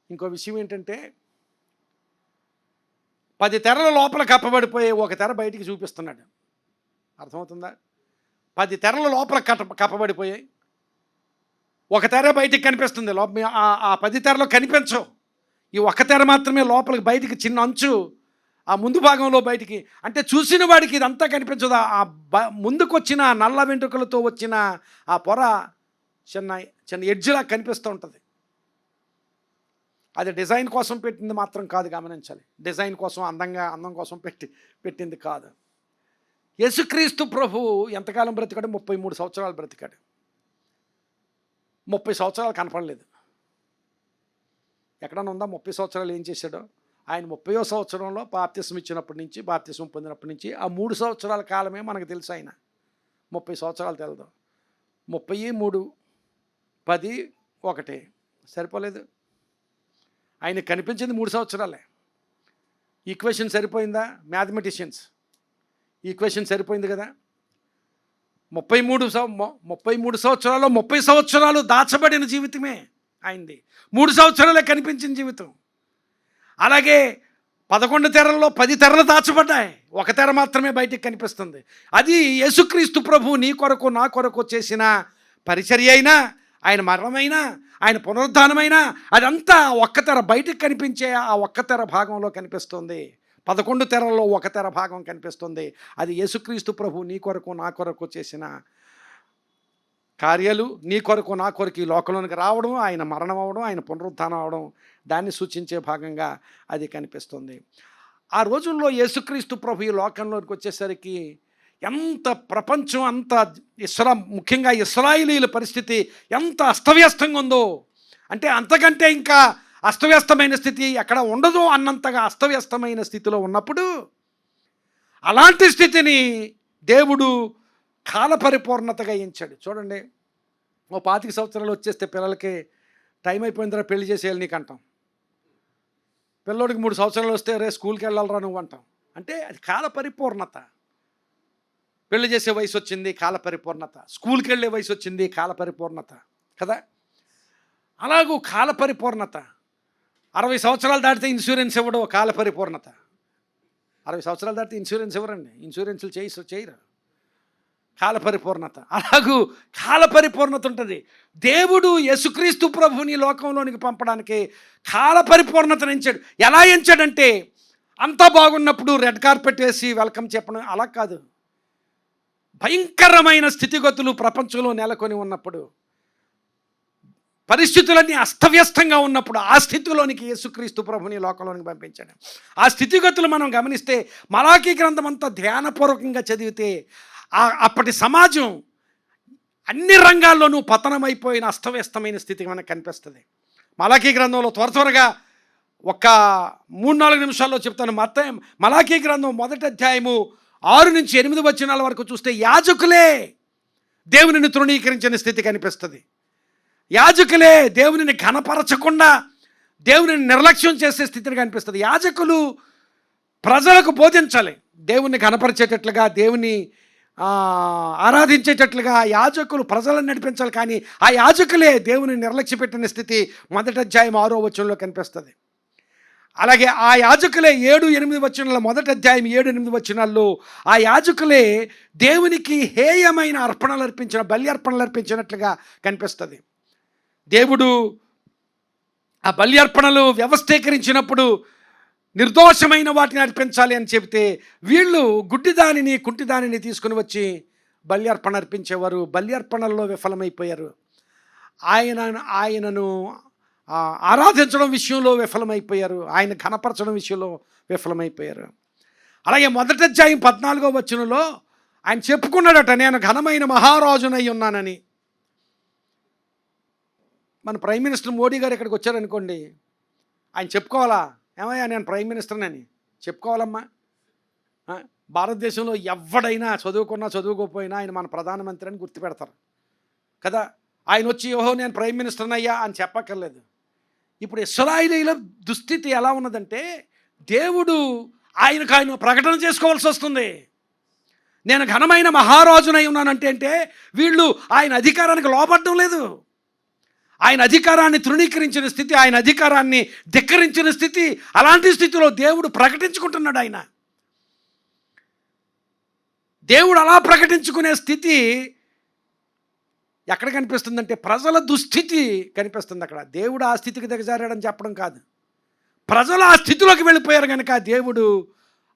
ఇంకో విషయం ఏంటంటే, 10 తెరల లోపల కప్పబడిపోయే ఒక తెర బయటికి చూపిస్తున్నాడు. అర్థమవుతుందా? 10 తెరల లోపల కప్పబడిపోయాయి, ఒక తెర బయటికి కనిపిస్తుంది. ఆ 10 తెరలో కనిపించవు. ఈ ఒక తెర మాత్రమే లోపలికి, బయటికి చిన్న అంచు ఆ ముందు భాగంలో బయటికి. అంటే చూసిన వాడికి ఇదంతా కనిపించదు. ముందుకు వచ్చిన నల్ల వెంట్రుకలతో వచ్చిన ఆ పొర చిన్న ఎడ్జ్లా కనిపిస్తూ ఉంటుంది. అది డిజైన్ కోసం పెట్టింది మాత్రం కాదు. గమనించాలి, డిజైన్ కోసం, అందం కోసం పెట్టింది కాదు. యేసుక్రీస్తు ప్రభు ఎంతకాలం బ్రతికాడు? 33 సంవత్సరాలు బ్రతికాడు. 30 సంవత్సరాలు కనపడలేదు. ఎక్కడన్నా ఉందా 30 సంవత్సరాలు ఏం చేశాడో? ఆయన 30వ సంవత్సరంలో బాప్తిస్మం ఇచ్చినప్పటి నుంచి, బాప్తిస్మం పొందినప్పటి నుంచి ఆ 3 సంవత్సరాల కాలమే మనకు తెలుసు. ఆయన 30 సంవత్సరాలు తెలదు. 33, 10, 1 సరిపోలేదు. ఆయన కనిపించింది 3 సంవత్సరాలే. ఈక్వేషన్ సరిపోయిందా? మ్యాథమెటిషియన్స్ ఈక్వేషన్ సరిపోయింది కదా. 33 సంవత్సరాలు 30 సంవత్సరాలు దాచబడిన జీవితమే ఆయనది. 3 సంవత్సరాలే కనిపించిన జీవితం. అలాగే 11 తెరల్లో 10 తెరలు దాచబడ్డాయి, 1 తెర మాత్రమే బయటికి కనిపిస్తుంది. అది యేసుక్రీస్తు ప్రభు నీ కొరకు నా కొరకు చేసిన పరిచర్య అయినా, ఆయన మరణమైనా, ఆయన పునరుద్ధానమైనా అదంతా 1 తెర బయటికి కనిపించే ఆ 1 తెర భాగంలో కనిపిస్తుంది. 11 తెరల్లో 1 తెర భాగం కనిపిస్తుంది. అది యేసుక్రీస్తు ప్రభు నీ కొరకు నా కొరకు చేసిన కార్యాలు, నీ కొరకు నా కొరకు ఈ లోకంలోనికి రావడం, ఆయన మరణం అవ్వడం, ఆయన పునరుద్ధానం అవడం, దాన్ని సూచించే భాగంగా అది కనిపిస్తుంది. ఆ రోజుల్లో యేసుక్రీస్తు ప్రభు ఈ లోకంలోకి వచ్చేసరికి ఎంత ప్రపంచం అంత ముఖ్యంగా ఇశ్రాయేలీయుల పరిస్థితి ఎంత అస్తవ్యస్తంగా ఉందో అంటే, అంతకంటే ఇంకా అస్తవ్యస్తమైన స్థితి ఎక్కడ ఉండదు అన్నంతగా అస్తవ్యస్తమైన స్థితిలో ఉన్నప్పుడు, అలాంటి స్థితిని దేవుడు కాలపరిపూర్ణతగా ఇచ్చాడు. చూడండి, 25 సంవత్సరాలు వచ్చేస్తే పిల్లలకి టైం అయిపోయిన తర్వాత పెళ్లి చేసేయాలి నీకు అంటాం. పిల్లోడికి 3 సంవత్సరాలు వస్తే రే స్కూల్కి వెళ్ళాలరా నువ్వు అంటాం. అంటే అది కాలపరిపూర్ణత. పెళ్లి చేసే వయసు వచ్చింది, కాలపరిపూర్ణత. స్కూల్కి వెళ్ళే వయసు వచ్చింది, కాలపరిపూర్ణత కదా. అలాగూ కాలపరిపూర్ణత. 60 సంవత్సరాలు దాటితే ఇన్సూరెన్స్ ఇవ్వడం కాలపరిపూర్ణత. 60 సంవత్సరాలు దాటితే ఇన్సూరెన్స్ ఇవ్వరండి, ఇన్సూరెన్స్లు చేయరు. కాలపరిపూర్ణత. అలాగూ కాలపరిపూర్ణత ఉంటుంది. దేవుడు యేసుక్రీస్తు ప్రభుని లోకంలోనికి పంపడానికి కాలపరిపూర్ణతను ఎంచాడు. ఎలా ఎంచాడంటే, అంతా బాగున్నప్పుడు రెడ్ కార్పెట్ వేసి వెల్కమ్ చెప్పడం అలా కాదు. భయంకరమైన స్థితిగతులు ప్రపంచంలో నెలకొని ఉన్నప్పుడు, పరిస్థితులన్నీ అస్తవ్యస్తంగా ఉన్నప్పుడు, ఆ స్థితిలోనికి యేసుక్రీస్తు ప్రభుని లోకంలోనికి పంపించాడు. ఆ స్థితిగతులు మనం గమనిస్తే, మలాకీ గ్రంథం అంతా ధ్యానపూర్వకంగా చదివితే అప్పటి సమాజం అన్ని రంగాల్లోనూ పతనమైపోయిన అస్తవ్యస్తమైన స్థితి మనకు కనిపిస్తుంది. మలాకీ గ్రంథంలో త్వరగా ఒక 3-4 నిమిషాల్లో చెప్తాను. మలాకీ గ్రంథం 1వ అధ్యాయము 6 నుంచి 8 వచనాల వరకు చూస్తే యాజకులే దేవునిని తృణీకరించిన స్థితి కనిపిస్తుంది. యాజకులే దేవునిని ఘనపరచకుండా దేవునిని నిర్లక్ష్యం చేసే స్థితిని కనిపిస్తుంది. యాజకులు ప్రజలకు బోధించాలి, దేవుని ఘనపరిచేటట్లుగా, దేవుని ఆరాధించేటట్లుగా యాజకులు ప్రజలను నడిపించాలి. కానీ ఆ యాజకులే దేవుని నిర్లక్ష్య పెట్టిన స్థితి 1వ అధ్యాయం 6వ వచనంలో కనిపిస్తుంది. అలాగే ఆ యాజకులే 7-8 వచనాల 1వ అధ్యాయం 7-8 వచనాల్లో ఆ యాజకులే దేవునికి హేయమైన అర్పణలు అర్పించిన, బలి అర్పణలు అర్పించినట్లుగా కనిపిస్తుంది. దేవుడు ఆ బలి అర్పణలు వ్యవస్థీకరించినప్పుడు నిర్దోషమైన వాటిని అర్పించాలి అని చెబితే, వీళ్ళు గుడ్డిదానిని కుంటిదానిని తీసుకుని వచ్చి బలి అర్పణ అర్పించేవారు. బలి అర్పణల్లో విఫలమైపోయారు. ఆయనను ఆరాధించడం విషయంలో విఫలమైపోయారు. ఆయన ఘనపరచడం విషయంలో విఫలమైపోయారు. అలాగే 1వ అధ్యాయం 14వ వచనంలో ఆయన చెప్పుకున్నాడట, నేను ఘనమైన మహారాజునై ఉన్నానని. మన ప్రైమ్ మినిస్టర్ మోడీ గారు ఇక్కడికి వచ్చారనుకోండి, ఆయన చెప్పుకోవాలా, ఏమయ్యా నేను ప్రైమ్ మినిస్టర్ని అని చెప్పుకోవాలమ్మా. భారతదేశంలో ఎవడైనా చదువుకున్నా చదువుకోకపోయినా ఆయన మన ప్రధానమంత్రి అని గుర్తుపెడతారు కదా. ఆయన వచ్చి ఓహో నేను ప్రైమ్ మినిస్టర్ని అయ్యా అని చెప్పక్కర్లేదు. ఇప్పుడు ఇశ్రాయేలీయుల దుస్థితి ఎలా ఉన్నదంటే, దేవుడు ఆయన ప్రకటన చేసుకోవాల్సి వస్తుంది. నేను ఘనమైన మహారాజునై ఉన్నానంటే వీళ్ళు ఆయన అధికారానికి లోపడడం లేదు. ఆయన అధికారాన్ని తృణీకరించిన స్థితి, ఆయన అధికారాన్ని ధిక్కరించిన స్థితి, అలాంటి స్థితిలో దేవుడు ప్రకటించుకుంటున్నాడు. దేవుడు అలా ప్రకటించుకునే స్థితి ఎక్కడ కనిపిస్తుందంటే, ప్రజల దుస్థితి కనిపిస్తుంది అక్కడ. దేవుడు ఆ స్థితికి దిగజారాడని చెప్పడం కాదు, ప్రజలు ఆ స్థితిలోకి వెళ్ళిపోయారు కనుక దేవుడు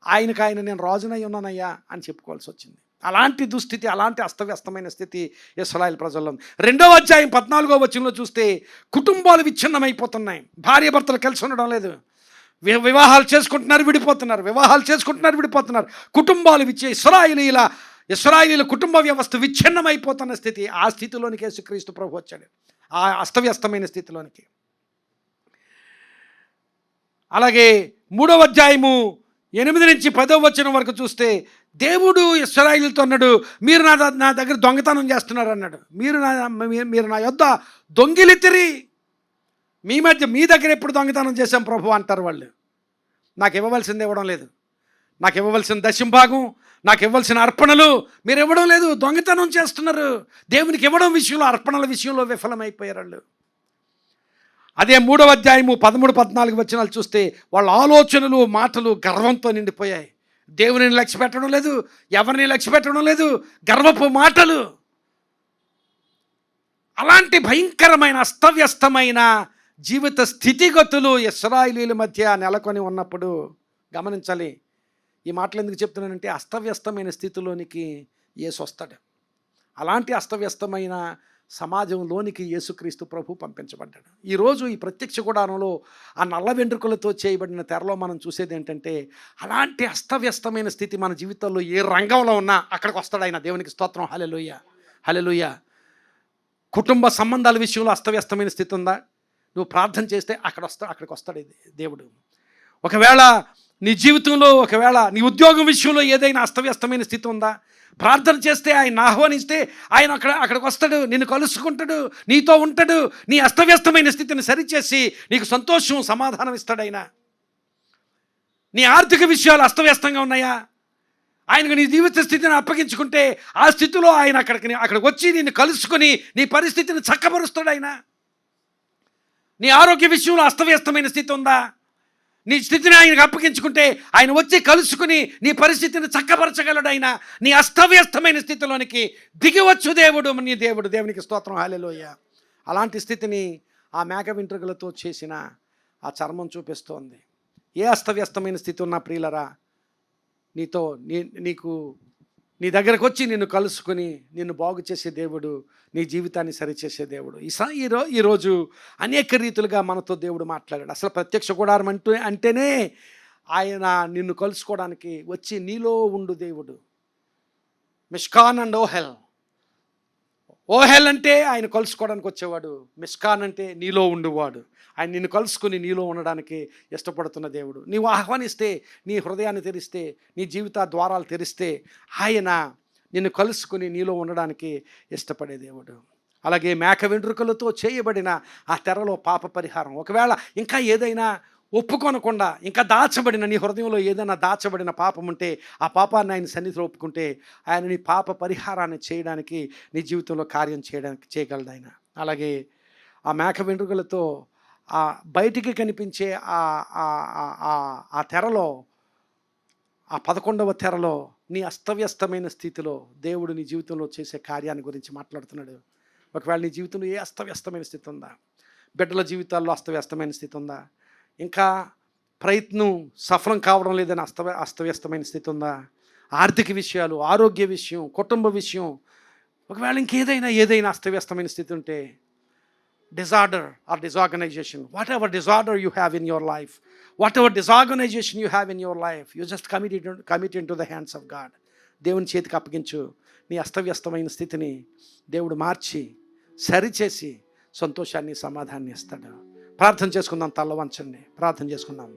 ఆయన నేను రాజునై ఉన్నానయ్యా అని చెప్పుకోవాల్సి వచ్చింది. అలాంటి దుస్థితి, అలాంటి అస్తవ్యస్తమైన స్థితి ఇశ్రాయేలు ప్రజల్లో. 2వ అధ్యాయం 14వ వచనంలో చూస్తే కుటుంబాలు విచ్ఛిన్నమైపోతున్నాయి. భార్య భర్తలు కలిసి ఉండడం లేదు. వివాహాలు చేసుకుంటున్నారు, విడిపోతున్నారు, వివాహాలు చేసుకుంటున్నారు, విడిపోతున్నారు. కుటుంబాలు ఇశ్రాయేలీల కుటుంబ వ్యవస్థ విచ్ఛిన్నమైపోతున్న స్థితి. ఆ స్థితిలోనికి యేసుక్రీస్తు ప్రభు వచ్చాడు, ఆ అస్తవ్యస్తమైన స్థితిలోనికి. అలాగే 3వ అధ్యాయము 8 నుంచి 10వ వచనం వరకు చూస్తే దేవుడు ఇశ్రాయేలుతో అన్నాడు, మీరు నా దగ్గర దొంగతనం చేస్తున్నారు అన్నాడు. మీరు నా యొద్ద దొంగిలితిరి. మీ దగ్గర ఎప్పుడు దొంగతనం చేశాం ప్రభు అంటారు వాళ్ళు. నాకు ఇవ్వవలసింది ఇవ్వడం లేదు, నాకు ఇవ్వవలసిన దశంభాగం, నాకు ఇవ్వాల్సిన అర్పణలు మీరు ఇవ్వడం లేదు, దొంగతనం చేస్తున్నారు. దేవునికి ఇవ్వడం విషయంలో, అర్పణల విషయంలో విఫలమైపోయారు వాళ్ళు. అదే 3వ అధ్యాయము 13-14 వచనాలు చూస్తే వాళ్ళ ఆలోచనలు, మాటలు గర్వంతో నిండిపోయాయి. దేవుని లక్ష్య పెట్టడం లేదు, ఎవరిని లక్ష్య పెట్టడం లేదు, గర్వపు మాటలు. అలాంటి భయంకరమైన అస్తవ్యస్తమైన జీవిత స్థితిగతులు ఇశ్రాయేలీల మధ్య నెలకొని ఉన్నప్పుడు గమనించాలి. ఈ మాటలు ఎందుకు చెప్తున్నానంటే అస్తవ్యస్తమైన స్థితిలోనికి యేసు వస్తాడు. అలాంటి అస్తవ్యస్తమైన సమాజంలోనికి యేసుక్రీస్తు ప్రభు పంపించబడ్డాడు. ఈరోజు ఈ ప్రత్యక్ష గుడారంలో ఆ నల్ల వెంట్రుకలతో చేయబడిన తెరలో మనం చూసేది ఏంటంటే అలాంటి అస్తవ్యస్తమైన స్థితి మన జీవితంలో ఏ రంగంలో ఉన్నా అక్కడికి వస్తాడు ఆయన. దేవునికి స్తోత్రం. హల్లెలూయా, హల్లెలూయా. కుటుంబ సంబంధాల విషయంలో అస్తవ్యస్తమైన స్థితి ఉందా? నువ్వు ప్రార్థన చేస్తే అక్కడికి వస్తాడు దేవుడు. ఒకవేళ నీ జీవితంలో, ఒకవేళ నీ ఉద్యోగం విషయంలో ఏదైనా అస్తవ్యస్తమైన స్థితి ఉందా? ప్రార్థన చేస్తే ఆయన ఆహ్వానిస్తే ఆయన అక్కడికి వస్తాడు, నిన్ను కలుసుకుంటాడు, నీతో ఉంటాడు. నీ అస్తవ్యస్తమైన స్థితిని సరిచేసి నీకు సంతోషం, సమాధానం ఇస్తాడు ఆయన. నీ ఆర్థిక విషయాలు అస్తవ్యస్తంగా ఉన్నాయా? ఆయనకు నీ జీవిత స్థితిని అప్పగించుకుంటే ఆ స్థితిలో ఆయన అక్కడికి వచ్చి నిన్ను కలుసుకొని నీ పరిస్థితిని చక్కబరుస్తాడు ఆయన. నీ ఆరోగ్య విషయంలో అస్తవ్యస్తమైన స్థితి ఉందా? నీ స్థితిని ఆయనకు అప్పగించుకుంటే ఆయన వచ్చి కలుసుకుని నీ పరిస్థితిని చక్కపరచగలడు ఆయన. నీ అస్తవ్యస్తమైన స్థితిలోనికి దిగివచ్చు దేవుడు, నీ దేవుడు. దేవునికి స్తోత్రం. హల్లెలూయా. అలాంటి స్థితిని ఆ మేక వెంట్రుకలతో చేసిన ఆ చర్మం చూపిస్తోంది. ఏ అస్తవ్యస్తమైన స్థితి ఉన్నా ప్రియులరా, నీ దగ్గరకు వచ్చి నిన్ను కలుసుకుని నిన్ను బాగు చేసే దేవుడు, నీ జీవితాన్ని సరిచేసే దేవుడు. ఈరోజు అనేక రీతులుగా మనతో దేవుడు మాట్లాడాడు. అసలు ప్రత్యక్ష గుడారం అంటేనే ఆయన నిన్ను కలుసుకోవడానికి వచ్చి నీలో ఉండు దేవుడు. మిష్కాన్ అండ్ ఓహెల్. ఓహెల్ అంటే ఆయన కలుసుకోవడానికి వచ్చేవాడు, మిష్కాన్ అంటే నీలో ఉండువాడు. ఆయన నిన్ను కలుసుకుని నీలో ఉండడానికి ఇష్టపడుతున్న దేవుడు. నీవు ఆహ్వానిస్తే, నీ హృదయాన్ని తెరిస్తే, నీ జీవిత ద్వారాలు తెరిస్తే ఆయన నిన్ను కలుసుకుని నీలో ఉండడానికి ఇష్టపడే దేవుడు. అలాగే మేక వెంట్రుకలతో చేయబడిన ఆ తెరలో పాప పరిహారం. ఒకవేళ ఇంకా ఏదైనా ఒప్పుకొనకుండా ఇంకా దాచబడిన, నీ హృదయంలో ఏదైనా దాచబడిన పాపం ఉంటే ఆ పాపాన్ని ఆయన సన్నిధిలో ఒప్పుకుంటే ఆయన నీ పాప పరిహారాన్ని చేయడానికి, నీ జీవితంలో కార్యం చేయగలడు ఆయన. అలాగే ఆ మేక వెంట్రుకలతో ఆ బయటికి కనిపించే ఆ తెరలో, ఆ 11వ తెరలో నీ అస్తవ్యస్తమైన స్థితిలో దేవుడు నీ జీవితంలో చేసే కార్యాన్ని గురించి మాట్లాడుతున్నాడు. ఒకవేళ నీ జీవితంలో ఏ అస్తవ్యస్తమైన స్థితి ఉందా? బిడ్డల జీవితాల్లో అస్తవ్యస్తమైన స్థితి ఉందా? ఇంకా ప్రయత్నం సఫలం కావడం లేదని అస్తవ్యస్తమైన స్థితి ఉందా? ఆర్థిక విషయాలు, ఆరోగ్య విషయం, కుటుంబ విషయం, ఒకవేళ ఏదైనా అస్తవ్యస్తమైన స్థితి ఉంటే, disorder or disorganization, whatever disorder you have in your life, whatever disorganization you have in your life, you just commit into the hands of God. దేవుని చేతికి అప్పగించు. నీ అస్తవ్యస్తమైన స్థితిని దేవుడు మార్చి సరిచేసి సంతోషాన్ని, సమాధానాన్ని ఇస్తాడు. ప్రార్థన చేసుకుందాం. తల్ల వంచండి, ప్రార్థన చేసుకుందాం.